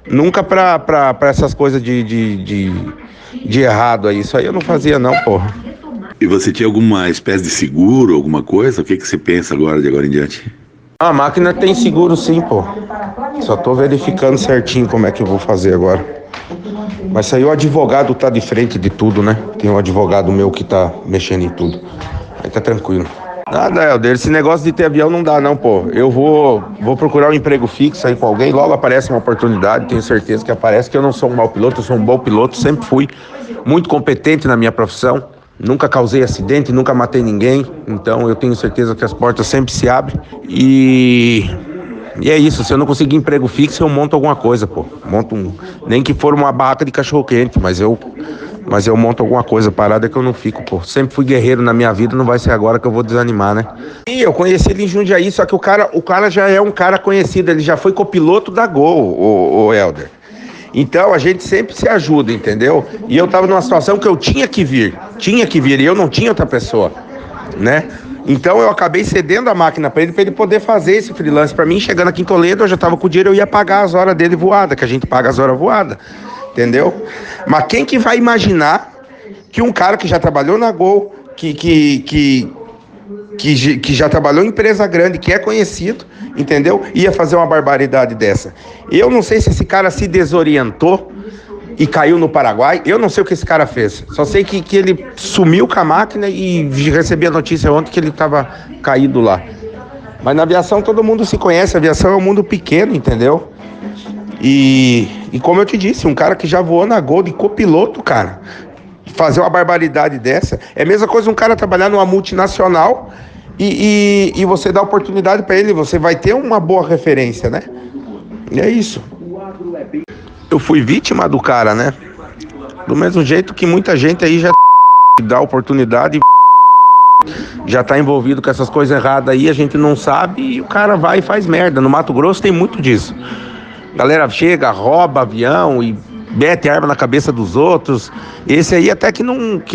Nunca pra essas coisas de errado aí. Isso aí eu não fazia não, porra. E você tinha alguma espécie de seguro, alguma coisa? O que você pensa agora, de agora em diante? A máquina tem seguro sim, pô. Só tô verificando certinho como é que eu vou fazer agora. Mas isso aí o advogado tá de frente de tudo, né? Tem um advogado meu que tá mexendo em tudo. Aí tá tranquilo. Nada, Helder, esse negócio de ter avião não dá não, pô. Eu vou procurar um emprego fixo aí com alguém, logo aparece uma oportunidade, tenho certeza que aparece, que eu não sou um mau piloto, eu sou um bom piloto, sempre fui muito competente na minha profissão. Nunca causei acidente, nunca matei ninguém, então eu tenho certeza que as portas sempre se abrem. E é isso, se eu não conseguir emprego fixo, eu monto alguma coisa, pô. Nem que for uma barraca de cachorro-quente, mas eu monto alguma coisa. Parada é que eu não fico, pô. Sempre fui guerreiro na minha vida, não vai ser agora que eu vou desanimar, né? E eu conheci ele em Jundiaí, só que o cara já é um cara conhecido, ele já foi copiloto da Gol, o Helder. Então a gente sempre se ajuda, entendeu? E eu tava numa situação que eu tinha que vir, e eu não tinha outra pessoa, né? Então eu acabei cedendo a máquina pra ele poder fazer esse freelance pra mim. Chegando aqui em Toledo, eu já tava com o dinheiro, eu ia pagar as horas dele voada, que a gente paga as horas voadas, entendeu? Mas quem que vai imaginar que um cara que já trabalhou na Gol, que já trabalhou em empresa grande, que é conhecido, entendeu? Ia fazer uma barbaridade dessa. Eu não sei se esse cara se desorientou e caiu no Paraguai. Eu não sei o que esse cara fez. Só sei que ele sumiu com a máquina e recebi a notícia ontem que ele estava caído lá. Mas na aviação todo mundo se conhece, a aviação é um mundo pequeno, entendeu? E como eu te disse, um cara que já voou na Gol de copiloto, cara, fazer uma barbaridade dessa, é a mesma coisa um cara trabalhar numa multinacional e você dá oportunidade para ele, você vai ter uma boa referência, né? E é isso. Eu fui vítima do cara, né? Do mesmo jeito que muita gente aí já dá oportunidade, já tá envolvido com essas coisas erradas aí, a gente não sabe e o cara vai e faz merda. No Mato Grosso tem muito disso. Galera chega, rouba avião e mete arma na cabeça dos outros. Esse aí até que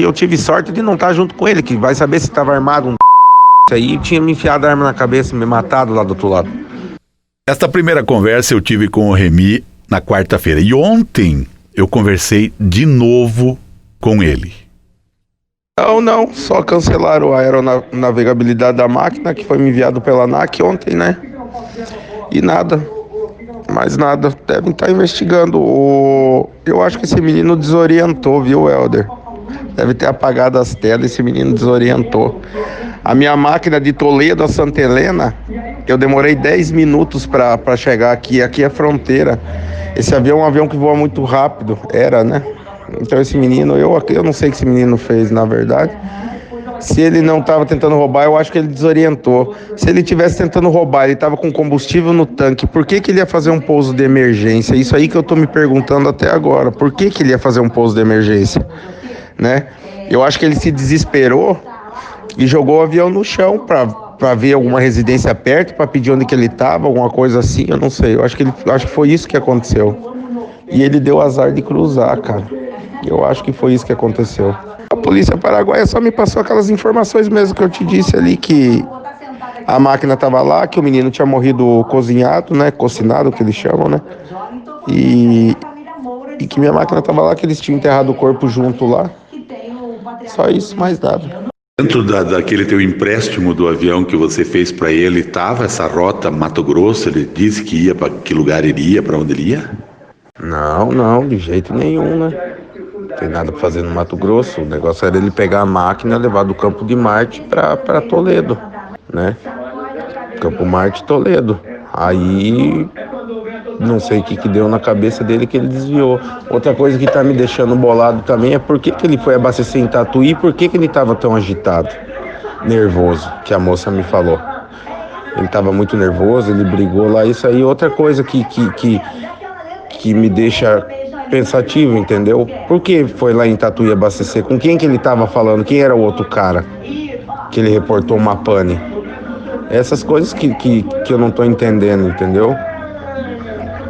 eu tive sorte de não estar junto com ele, que vai saber se estava armado aí, tinha me enfiado a arma na cabeça e me matado lá do outro lado. Esta primeira conversa eu tive com o Remy na quarta-feira. E ontem eu conversei de novo com ele. Não, só cancelaram a aeronavegabilidade da máquina, que foi me enviado pela ANAC ontem, né? E nada, mais nada, devem estar investigando. Eu acho que esse menino desorientou, viu, Helder? Deve ter apagado as telas, esse menino desorientou. A minha máquina de Toledo a Santa Helena, eu demorei 10 minutos para chegar aqui é fronteira. Esse avião é um avião que voa muito rápido, né? Então esse menino, eu não sei o que esse menino fez, na verdade. Se ele não estava tentando roubar, eu acho que ele desorientou. Se ele estivesse tentando roubar, ele estava com combustível no tanque, por que ele ia fazer um pouso de emergência? Isso aí que eu estou me perguntando até agora. Por que ele ia fazer um pouso de emergência? Né? Eu acho que ele se desesperou e jogou o avião no chão para ver alguma residência perto, para pedir onde que ele estava, alguma coisa assim, eu não sei. Eu acho que foi isso que aconteceu. E ele deu azar de cruzar, cara. Eu acho que foi isso que aconteceu. A polícia paraguaia só me passou aquelas informações mesmo que eu te disse ali, que a máquina estava lá, que o menino tinha morrido cozinhado, né? Cocinado, que eles chamam, né? E que minha máquina estava lá, que eles tinham enterrado o corpo junto lá. Só isso, mais nada. Dentro daquele teu empréstimo do avião que você fez para ele, estava essa rota Mato Grosso? Ele disse que ia para que lugar ele ia, para onde ele ia? Não, de jeito nenhum, né? Não tem nada para fazer no Mato Grosso. O negócio era ele pegar a máquina e levar do Campo de Marte para Toledo, né? Campo Marte, Toledo. Aí, não sei o que deu na cabeça dele que ele desviou. Outra coisa que tá me deixando bolado também é por que ele foi abastecer em Tatuí e por que ele tava tão agitado, nervoso, que a moça me falou. Ele tava muito nervoso, ele brigou lá, isso aí. Outra coisa que me deixa pensativo, entendeu? Por que foi lá em Tatuí abastecer? Com quem que ele tava falando? Quem era o outro cara que ele reportou uma pane? Essas coisas que eu não tô entendendo, entendeu?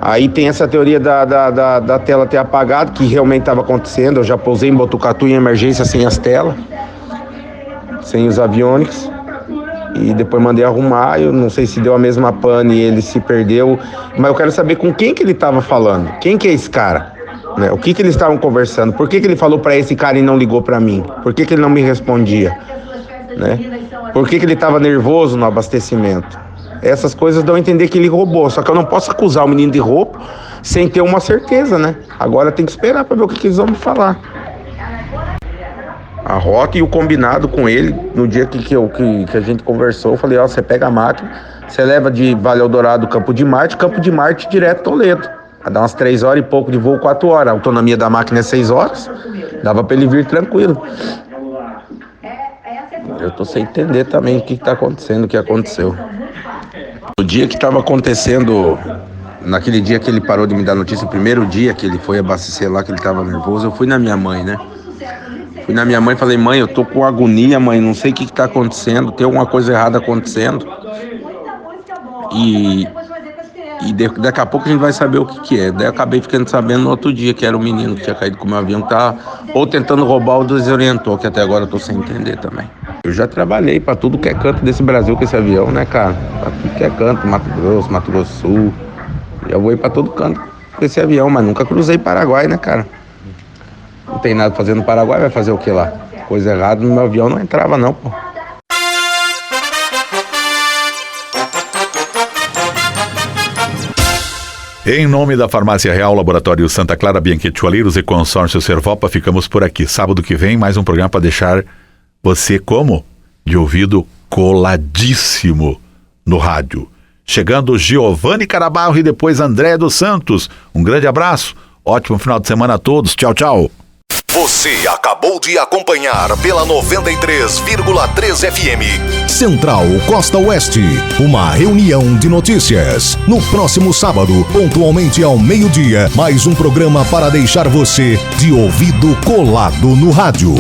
Aí tem essa teoria da tela ter apagado, que realmente estava acontecendo. Eu já pousei em Botucatu em emergência sem as telas, sem os aviônicos. E depois mandei arrumar, eu não sei se deu a mesma pane e ele se perdeu. Mas eu quero saber com quem que ele estava falando. Quem que é esse cara? Né? O que eles estavam conversando? Por que ele falou para esse cara e não ligou para mim? Por que ele não me respondia? Né? Por que ele estava nervoso no abastecimento? Essas coisas dão a entender que ele roubou. Só que eu não posso acusar o menino de roubo sem ter uma certeza, né? Agora tem que esperar para ver o que eles vão me falar. A rota e o combinado com ele, no dia que a gente conversou, eu falei, você pega a máquina, você leva de Vale Eldorado, Campo de Marte direto Toledo. Vai dar umas 3 horas e pouco de voo, 4 horas. A autonomia da máquina é 6 horas, dava para ele vir tranquilo. Eu tô sem entender também o que tá acontecendo, o que aconteceu. No dia que tava acontecendo, naquele dia que ele parou de me dar notícia, o primeiro dia que ele foi abastecer lá, que ele tava nervoso, eu fui na minha mãe, né? Fui na minha mãe e falei, mãe, eu tô com agonia, mãe, não sei o que tá acontecendo, tem alguma coisa errada acontecendo. E daqui a pouco a gente vai saber o que é. Daí eu acabei ficando sabendo no outro dia que era o menino que tinha caído com o meu avião, que tava ou tentando roubar ou desorientou, que até agora eu tô sem entender também. Eu já trabalhei pra tudo que é canto desse Brasil com esse avião, né, cara? Pra tudo que é canto, Mato Grosso do Sul. Eu vou ir pra todo canto com esse avião, mas nunca cruzei Paraguai, né, cara? Não tem nada pra fazer no Paraguai, vai fazer o que lá? coisa errada no meu avião, não entrava não, pô. Em nome da Farmácia Real, Laboratório Santa Clara, Bianchetti Joalheiros e Consórcio Servopa, ficamos por aqui. Sábado que vem, mais um programa para deixar você como? De ouvido coladíssimo no rádio. Chegando Giovanni Carabarro e depois André dos Santos. Um grande abraço, ótimo final de semana a todos. Tchau, tchau. Você acabou de acompanhar pela 93,3 FM. Central Costa Oeste, uma reunião de notícias. No próximo sábado, pontualmente ao meio-dia, mais um programa para deixar você de ouvido colado no rádio.